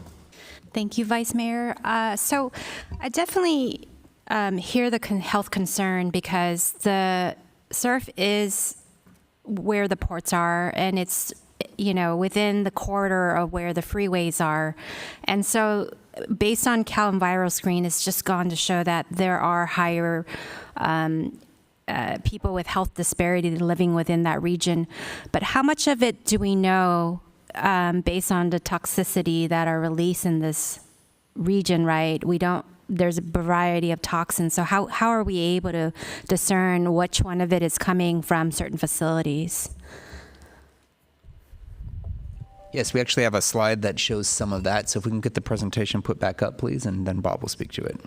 Thank you, Vice Mayor. So I definitely hear the health concern, because the SURF is where the ports are, and it's, you know, within the corridor of where the freeways are. And so based on CalEnviroscreen, it's just gone to show that there are higher people with health disparity living within that region. But how much of it do we know based on the toxicity that are released in this region, right? There's a variety of toxins. So how are we able to discern which one of it is coming from certain facilities? Yes, we actually have a slide that shows some of that. So if we can get the presentation put back up, please, and then Bob will speak to it.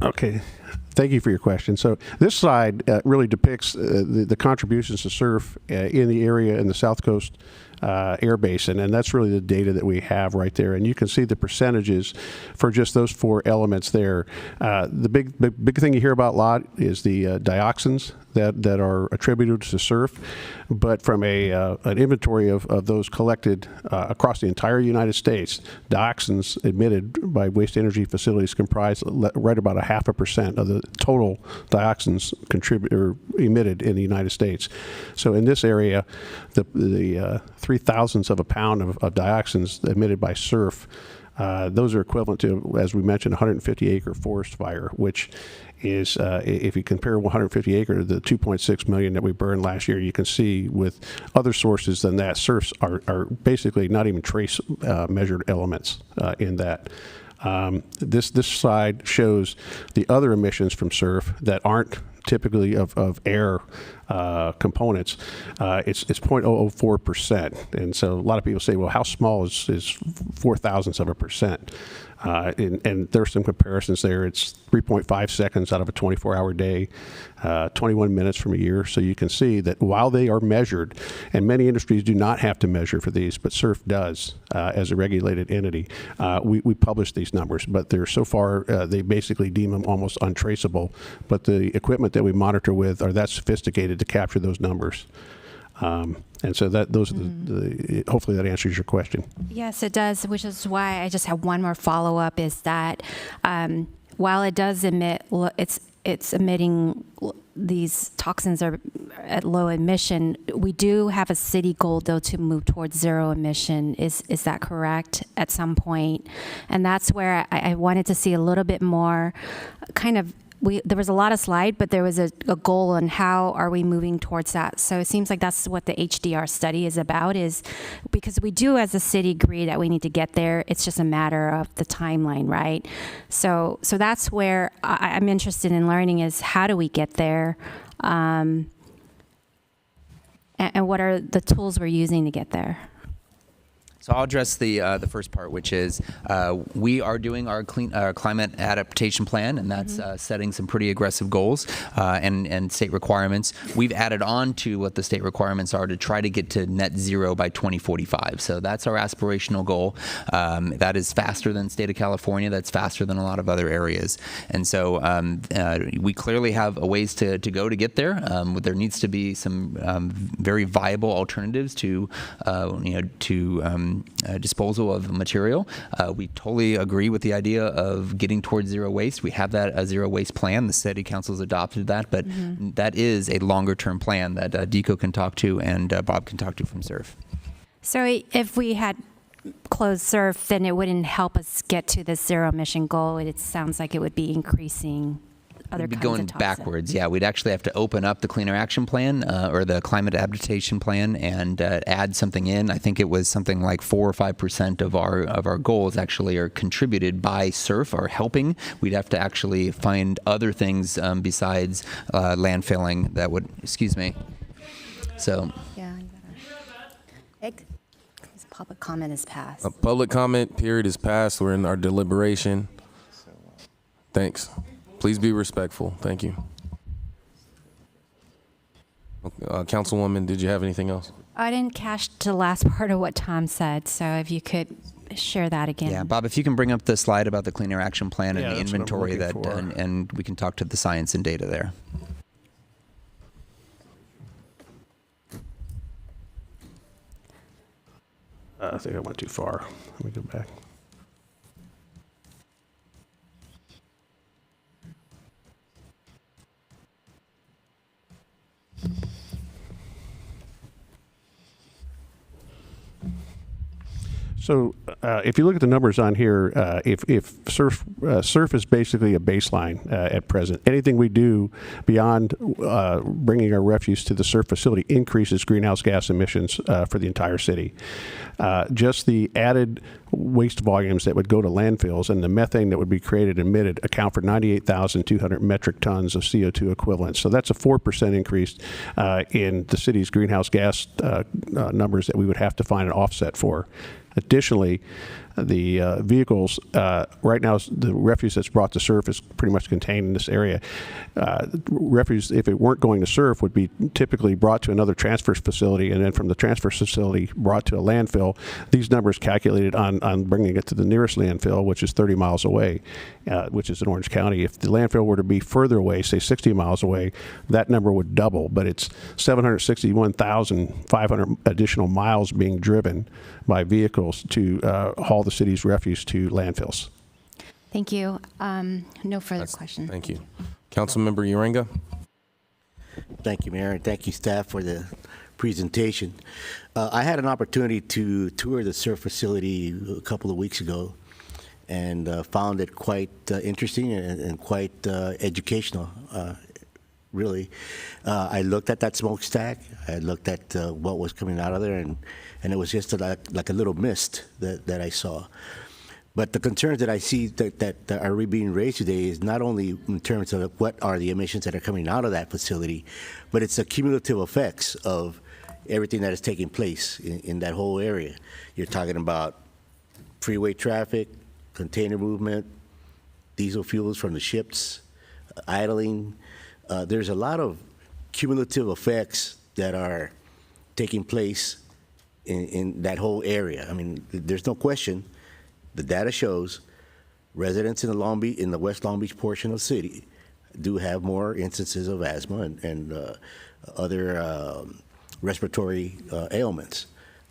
Okay, Thank you for your question. So this slide really depicts the contributions to surf in the area in the South Coast air basin, and that's really the data that we have right there. And you can see the percentages for just those 4 elements there. The big thing you hear about a lot is the dioxins that are attributed to surf, but from an inventory of those collected across the entire United States, dioxins emitted by waste energy facilities comprise right about 0.5% of the total dioxins emitted in the United States. So in this area, the 0.003 of a pound of dioxins emitted by surf, those are equivalent to, as we mentioned, 150-acre forest fire, which is, if you compare 150 acre to the 2.6 million that we burned last year, you can see with other sources than that, surfs are basically not even trace measured elements in that. This slide shows the other emissions from surf that aren't typically of air components. It's 0.004%, and so a lot of people say, well, how small is 0.004%? And there's some comparisons there. It's 3.5 seconds out of a 24-hour day, 21 minutes from a year. So you can see that while they are measured, and many industries do not have to measure for these, but surf does as a regulated entity. We publish these numbers, but they're so far, they basically deem them almost untraceable. But the equipment that we monitor with are that sophisticated to capture those numbers. And so those are hopefully that answers your question. Yes, it does, which is why I just have one more follow-up, is that while it does emit, it's emitting, these toxins are at low emission, we do have a city goal, though, to move towards zero emission. Is that correct at some point? And that's where I wanted to see a little bit more kind of, there was a lot of slide, but there was a goal on how are we moving towards that. So it seems like that's what the HDR study is about, is because we do as a city agree that we need to get there. It's just a matter of the timeline, right? So that's where I'm interested in learning, is how do we get there? And what are the tools we're using to get there? So I'll address the first part, which is we are doing our climate adaptation plan, and that's setting some pretty aggressive goals and state requirements. We've added on to what the state requirements are to try to get to net zero by 2045. So that's our aspirational goal. That is faster than the state of California. That's faster than a lot of other areas. And so we clearly have a ways to go to get there. There needs to be some very viable alternatives to disposal of material. We totally agree with the idea of getting towards zero waste. We have that zero waste plan. The city council has adopted that, but that is a longer term plan that Deco can talk to and Bob can talk to from SURF. So if we had closed SURF, then it wouldn't help us get to the zero emission goal. It sounds like it would be increasing other We'd be kinds going of toxins. backwards. Yeah, we'd actually have to open up the Cleaner Action Plan or the Climate Adaptation Plan and add something in. I think it was something like 4 or 5% of our goals actually are contributed by SURF or helping. We'd have to actually find other things besides landfilling that would. Excuse me. So. Yeah. Public comment is passed. Public comment period is passed. We're in our deliberation. Thanks. Please be respectful. Thank you. Councilwoman, did you have anything else? I didn't catch the last part of what Tom said, so if you could share that again. Yeah, Bob, if you can bring up the slide about the Cleaner Action Plan and the that's what I'm inventory looking for. and we can talk to the science and data there. I think I went too far. Let me go back. So if you look at the numbers on here, if surf is basically a baseline at present. Anything we do beyond bringing our refuse to the surf facility increases greenhouse gas emissions for the entire city. Just the added waste volumes that would go to landfills and the methane that would be created and emitted account for 98,200 metric tons of CO2 equivalents. So that's a 4% increase in the city's greenhouse gas numbers that we would have to find an offset for. Additionally, the vehicles, right now the refuse that's brought to surf is pretty much contained in this area. Refuse, if it weren't going to surf, would be typically brought to another transfer facility, and then from the transfer facility brought to a landfill. These numbers calculated on bringing it to the nearest landfill, which is 30 miles away, which is in Orange County. If the landfill were to be further away, say 60 miles away, that number would double, but it's 761,500 additional miles being driven by vehicles to haul the city's refuse to landfills. Thank you. No further questions. Thank you. Councilmember Urenga. Thank you, Mayor, and thank you, staff, for the presentation. I had an opportunity to tour the surf facility a couple of weeks ago and found it quite interesting and quite educational, really. I looked at that smokestack. I looked at what was coming out of there, and it was just like a little mist that I saw. But the concerns that I see that are being raised today is not only in terms of what are the emissions that are coming out of that facility, but it's the cumulative effects of everything that is taking place in that whole area. You're talking about freeway traffic, container movement, diesel fuels from the ships, idling. There's a lot of cumulative effects that are taking place in that whole area. I mean, there's no question. The data shows residents in the West Long Beach portion of the city do have more instances of asthma and other respiratory ailments.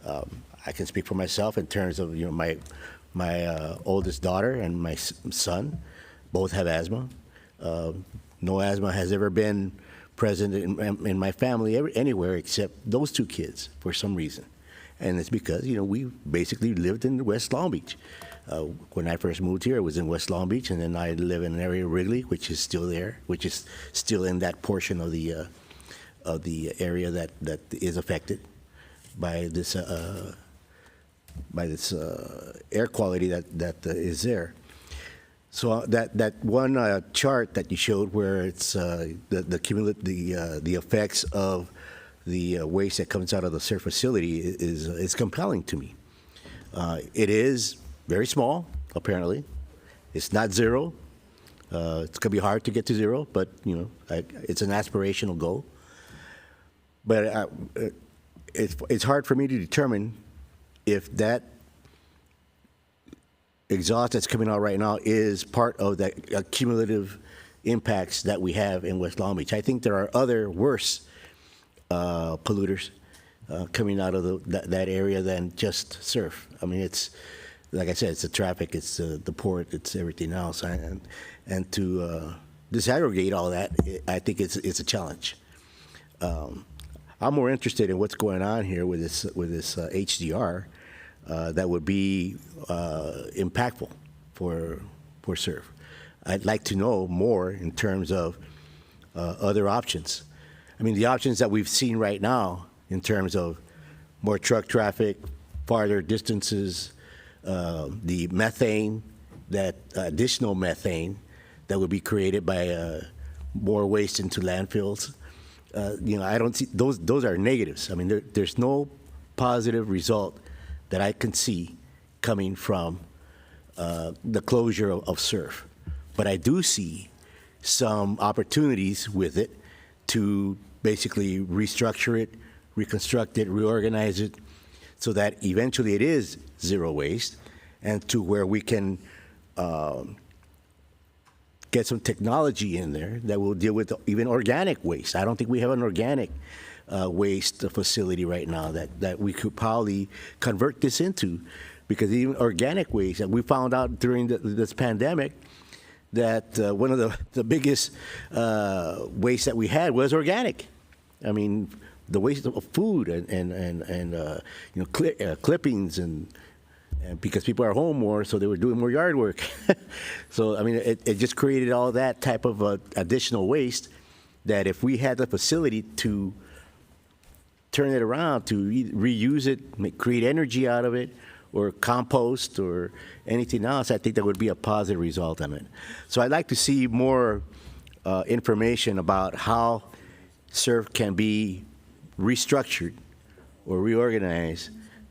I can speak for myself in terms of my oldest daughter and my son both have asthma. No asthma has ever been present in my family anywhere except those two kids for some reason. And it's because, we basically lived in West Long Beach. When I first moved here, it was in West Long Beach, and then I live in an area of Wrigley, which is still there, which is still in that portion of the area that is affected by this air quality that is there. So that one chart that you showed, where it's the effects of the waste that comes out of the surf facility is compelling to me. It is very small, apparently. It's not zero. It's going to be hard to get to zero, but it's an aspirational goal. But it's hard for me to determine if that exhaust that's coming out right now is part of the cumulative impacts that we have in West Long Beach. I think there are other worse polluters coming out of that area than just surf. I mean, it's, like I said, it's the traffic, it's the port, it's everything else. And to disaggregate all that, I think it's a challenge. I'm more interested in what's going on here with this HDR that would be impactful for surf. I'd like to know more in terms of other options. I mean, the options that we've seen right now in terms of more truck traffic, farther distances, the methane, that additional methane that would be created by more waste into landfills. I don't see those are negatives. I mean, there's no positive result that I can see coming from the closure of surf. But I do see some opportunities with it to basically restructure it, reconstruct it, reorganize it, so that eventually it is zero waste, and to where we can get some technology in there that will deal with even organic waste. I don't think we have an organic waste facility right now that we could probably convert this into, because even organic waste, and we found out during this pandemic that one of the biggest waste that we had was organic. I mean, the waste of food and clippings and because people are home more, so they were doing more yard work. So I mean, it just created all that type of additional waste that if we had the facility to turn it around, to reuse it, create energy out of it, or compost or anything else, I think that would be a positive result on it. So I'd like to see more information about how surf can be restructured or reorganized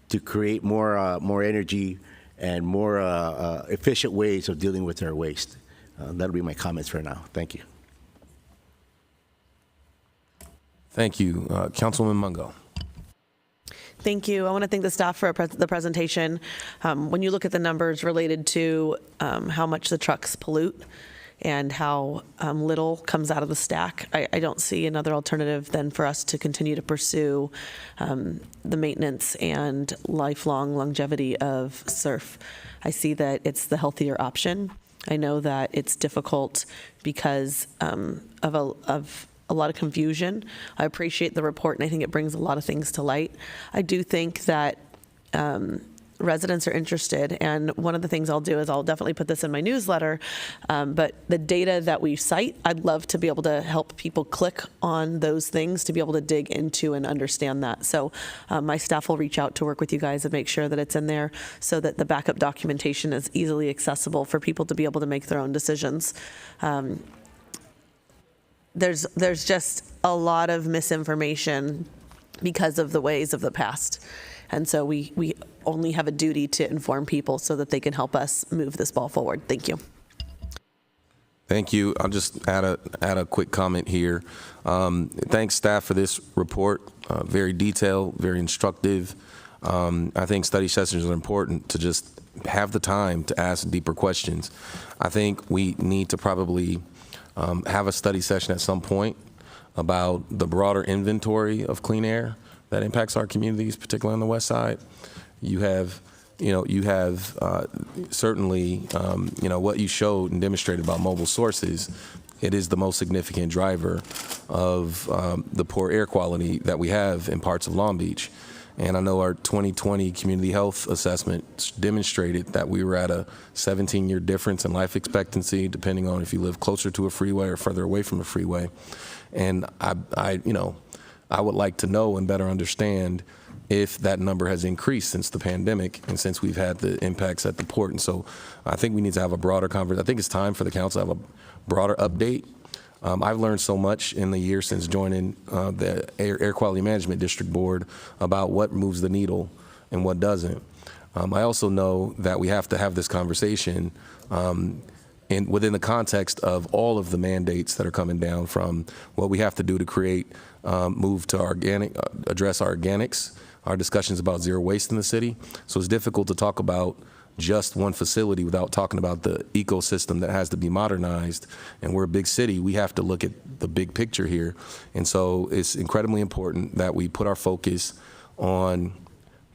to create more energy and more efficient ways of dealing with our waste. That'll be my comments for now. Thank you. Thank you. Councilwoman Mungo. Thank you. I want to thank the staff for the presentation. When you look at the numbers related to how much the trucks pollute and how little comes out of the stack, I don't see another alternative than for us to continue to pursue the maintenance and lifelong longevity of surf. I see that it's the healthier option. I know that it's difficult because of a lot of confusion. I appreciate the report, and I think it brings a lot of things to light. I do think that residents are interested, and one of the things I'll do is I'll definitely put this in my newsletter, but the data that we cite, I'd love to be able to help people click on those things to be able to dig into and understand that. So my staff will reach out to work with you guys and make sure that it's in there so that the backup documentation is easily accessible for people to be able to make their own decisions. There's just a lot of misinformation because of the ways of the past. And so we only have a duty to inform people so that they can help us move this ball forward. Thank you. Thank you. I'll just add a quick comment here. Thanks, staff, for this report. Very detailed, very instructive. I think study sessions are important to just have the time to ask deeper questions. I think we need to probably have a study session at some point about the broader inventory of clean air that impacts our communities, particularly on the west side. You have certainly, what you showed and demonstrated about mobile sources. It is the most significant driver of the poor air quality that we have in parts of Long Beach. And I know our 2020 community health assessment demonstrated that we were at a 17-year difference in life expectancy, depending on if you live closer to a freeway or further away from a freeway. And I would like to know and better understand if that number has increased since the pandemic and since we've had the impacts at the port. And so I think we need to have a broader conversation. I think it's time for the council to have a broader update. I've learned so much in the year since joining the Air Quality Management District Board about what moves the needle and what doesn't. I also know that we have to have this conversation within the context of all of the mandates that are coming down from what we have to do to create, move to address our organics, our discussions about zero waste in the city. So it's difficult to talk about just one facility without talking about the ecosystem that has to be modernized. And we're a big city. We have to look at the big picture here. And so it's incredibly important that we put our focus on,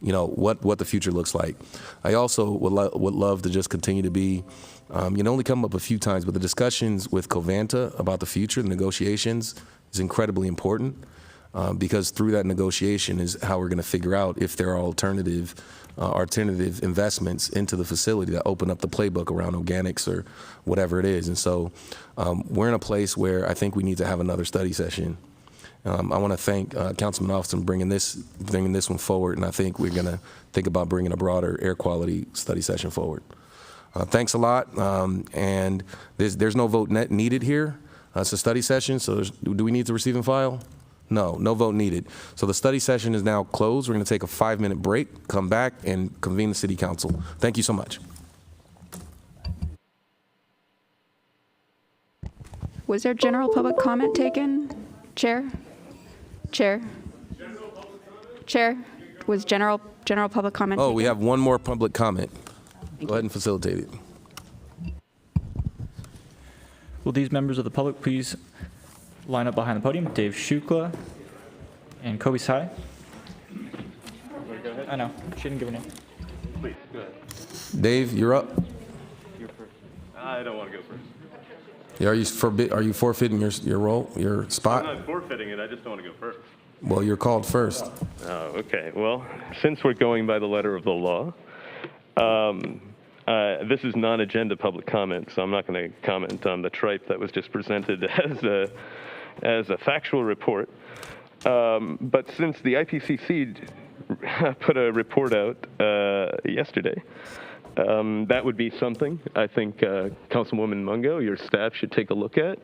what the future looks like. I also would love to just continue to be, only come up a few times, but the discussions with Covanta about the future, the negotiations, is incredibly important because through that negotiation is how we're going to figure out if there are alternative investments into the facility that open up the playbook around organics or whatever it is. And so we're in a place where I think we need to have another study session. I want to thank Councilman Austin bringing this one forward, and I think we're going to think about bringing a broader air quality study session forward. Thanks a lot, and there's no vote needed here. It's a study session, so do we need to receive and file? No vote needed. So the study session is now closed. We're going to take a 5-minute break, come back, and convene the City Council. Thank you so much. Was there general public comment taken? Chair? Was general public comment taken? We have one more public comment. Go ahead and facilitate it. Will these members of the public please line up behind the podium? Dave Shukla and Kobe Sai. I know, she didn't give her name. Please, go ahead. Dave, you're up. You're first. I don't want to go first. Yeah, are you forfeiting your role, your spot? I'm not forfeiting it, I just don't want to go first. Well, you're called first. Oh, okay. Well, since we're going by the letter of the law, this is non-agenda public comment, so I'm not going to comment on the tripe that was just presented as a factual report. But since the IPCC put a report out yesterday, that would be something I think Councilwoman Mungo, your staff should take a look at.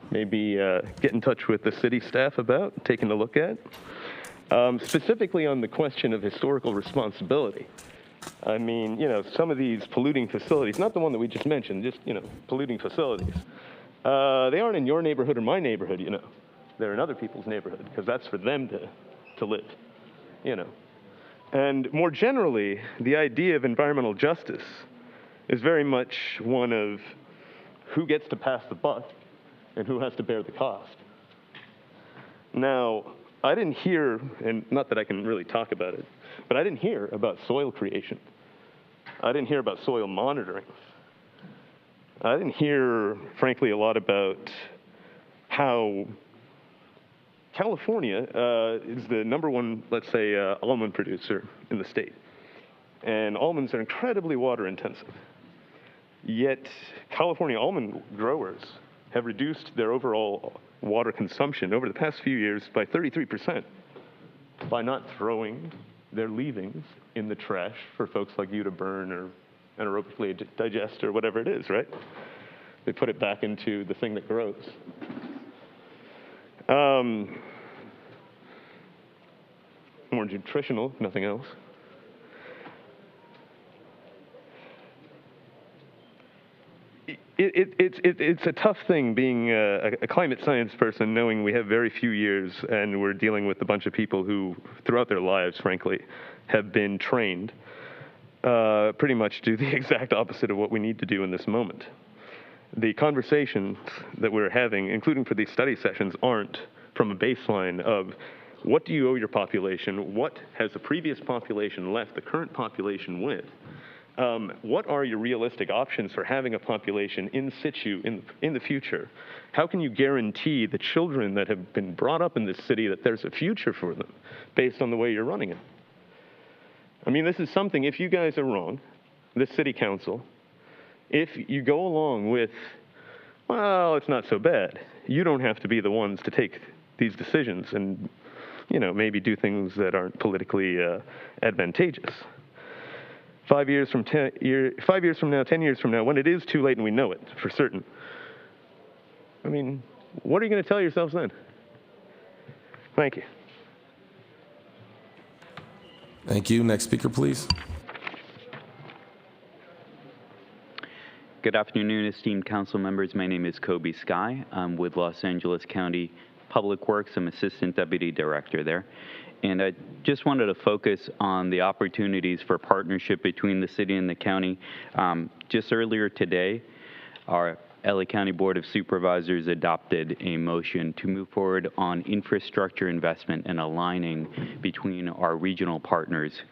Maybe get in touch with the city staff about taking a look at. Specifically on the question of historical responsibility. I mean, you know, some of these polluting facilities, not the one that we just mentioned, just, you know, polluting facilities, they aren't in your neighborhood or my neighborhood, you know. They're in other people's neighborhood because that's for them to live, you know. And more generally, the idea of environmental justice is very much one of who gets to pass the buck and who has to bear the cost. Now, I didn't hear, and not that I can really talk about it, but I didn't hear about soil creation. I didn't hear about soil monitoring. I didn't hear, frankly, a lot about how California is the #1, let's say, almond producer in the state. And almonds are incredibly water intensive. Yet California almond growers have reduced their overall water consumption over the past few years by 33% by not throwing their leavings in the trash for folks like you to burn or anaerobically digest or whatever it is, right? They put it back into the thing that grows. More nutritional, if nothing else. It's a tough thing being a climate science person, knowing we have very few years and we're dealing with a bunch of people who, throughout their lives, frankly, have been trained pretty much do the exact opposite of what we need to do in this moment. The conversations that we're having, including for these study sessions, aren't from a baseline of what do you owe your population, what has the previous population left the current population with, what are your realistic options for having a population in situ in the future? How can you guarantee the children that have been brought up in this city that there's a future for them based on the way you're running it? I mean, this is something, if you guys are wrong, this city council, if you go along with, well, it's not so bad, you don't have to be the ones to take these decisions and, you know, maybe do things that aren't politically advantageous. 5 years from 10 now, 10 years from now, when it is too late and we know it for certain, I mean, what are you going to tell yourselves then? Thank you. Thank you. Next speaker, please. Good afternoon, esteemed council members. My name is Kobe Sky. I'm with Los Angeles County Public Works. I'm Assistant Deputy Director there. And I just wanted to focus on the opportunities for partnership between the city and the county. Just earlier today, our LA County Board of Supervisors adopted a motion to move forward on infrastructure investment and aligning between our regional partners.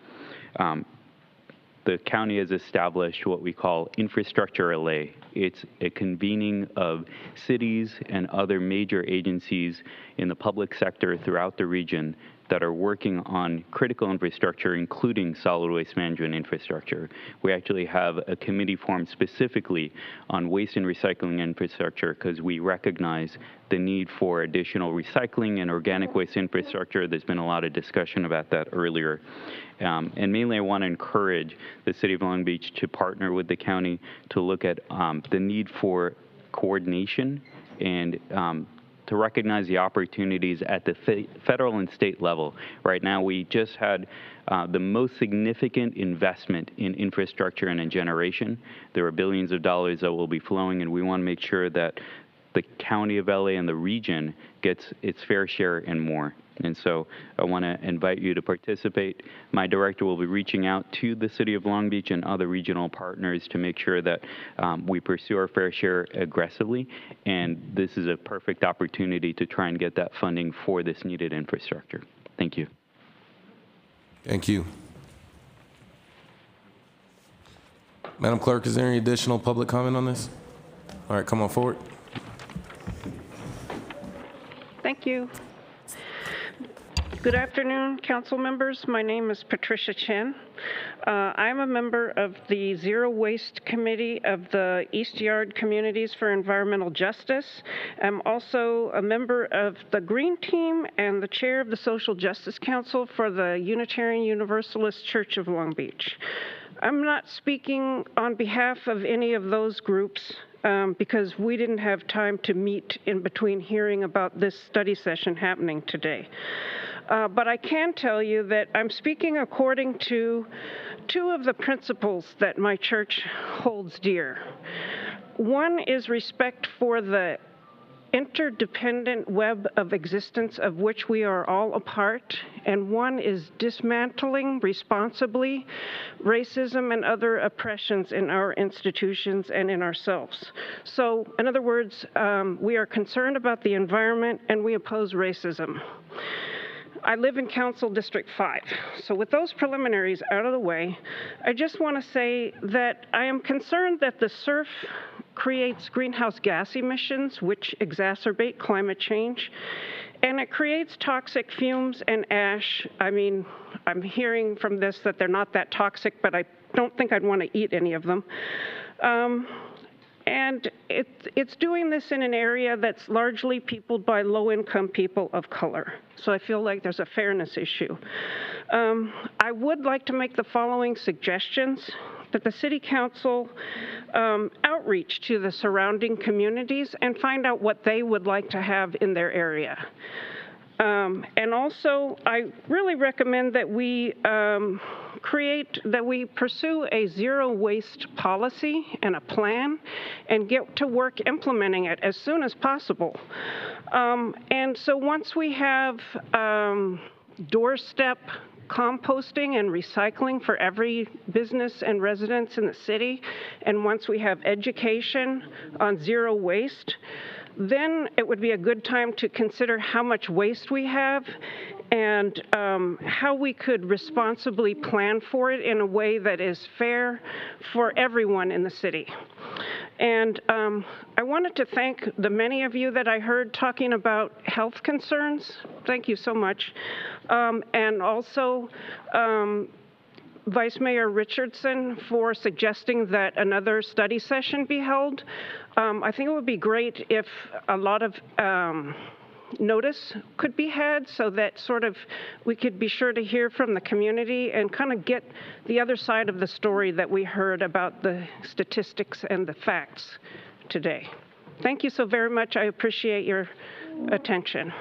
The county has established what we call Infrastructure LA. It's a convening of cities and other major agencies in the public sector throughout the region that are working on critical infrastructure, including solid waste management infrastructure. We actually have a committee formed specifically on waste and recycling infrastructure because we recognize the need for additional recycling and organic waste infrastructure. There's been a lot of discussion about that earlier. And mainly I want to encourage the City of Long Beach to partner with the county to look at the need for coordination and to recognize the opportunities at the federal and state level. Right now, we just had the most significant investment in infrastructure and in generation. There are billions of dollars that will be flowing, and we want to make sure that the County of LA and the region gets its fair share and more. And so I want to invite you to participate. My director will be reaching out to the City of Long Beach and other regional partners to make sure that we pursue our fair share aggressively. And this is a perfect opportunity to try and get that funding for this needed infrastructure. Thank you. Thank you. Madam Clerk, is there any additional public comment on this? All right, come on forward. Thank you. Good afternoon, council members. My name is Patricia Chen. I'm a member of the Zero Waste Committee of the East Yard Communities for Environmental Justice. I'm also a member of the Green Team and the chair of the Social Justice Council for the Unitarian Universalist Church of Long Beach. I'm not speaking on behalf of any of those groups because we didn't have time to meet in between hearing about this study session happening today. But I can tell you that I'm speaking according to two of the principles that my church holds dear. One is respect for the interdependent web of existence of which we are all a part, and one is dismantling responsibly racism and other oppressions in our institutions and in ourselves. So, in other words, we are concerned about the environment and we oppose racism. I live in Council District 5. So with those preliminaries out of the way, I just want to say that I am concerned that the SURF creates greenhouse gas emissions, which exacerbate climate change, and it creates toxic fumes and ash. I mean, I'm hearing from this that they're not that toxic, but I don't think I'd want to eat any of them. And it's doing this in an area that's largely peopled by low-income people of color. So I feel like there's a fairness issue. I would like to make the following suggestions: that the City Council outreach to the surrounding communities and find out what they would like to have in their area. And also, I really recommend that we pursue a zero waste policy and a plan and get to work implementing it as soon as possible. And so once we have doorstep composting and recycling for every business and residents in the city, and once we have education on zero waste, then it would be a good time to consider how much waste we have and how we could responsibly plan for it in a way that is fair for everyone in the city. And I wanted to thank the many of you that I heard talking about health concerns. Thank you so much. And also Vice Mayor Richardson for suggesting that another study session be held. I think it would be great if a lot of notice could be had so that sort of we could be sure to hear from the community and kind of get the other side of the story that we heard about the statistics and the facts today. Thank you so very much. I appreciate your attention.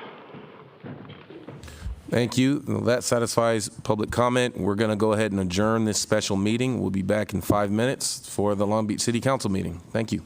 Thank you. Well, that satisfies public comment. We're going to go ahead and adjourn this special meeting. We'll be back in 5 minutes for the Long Beach City Council meeting. Thank you.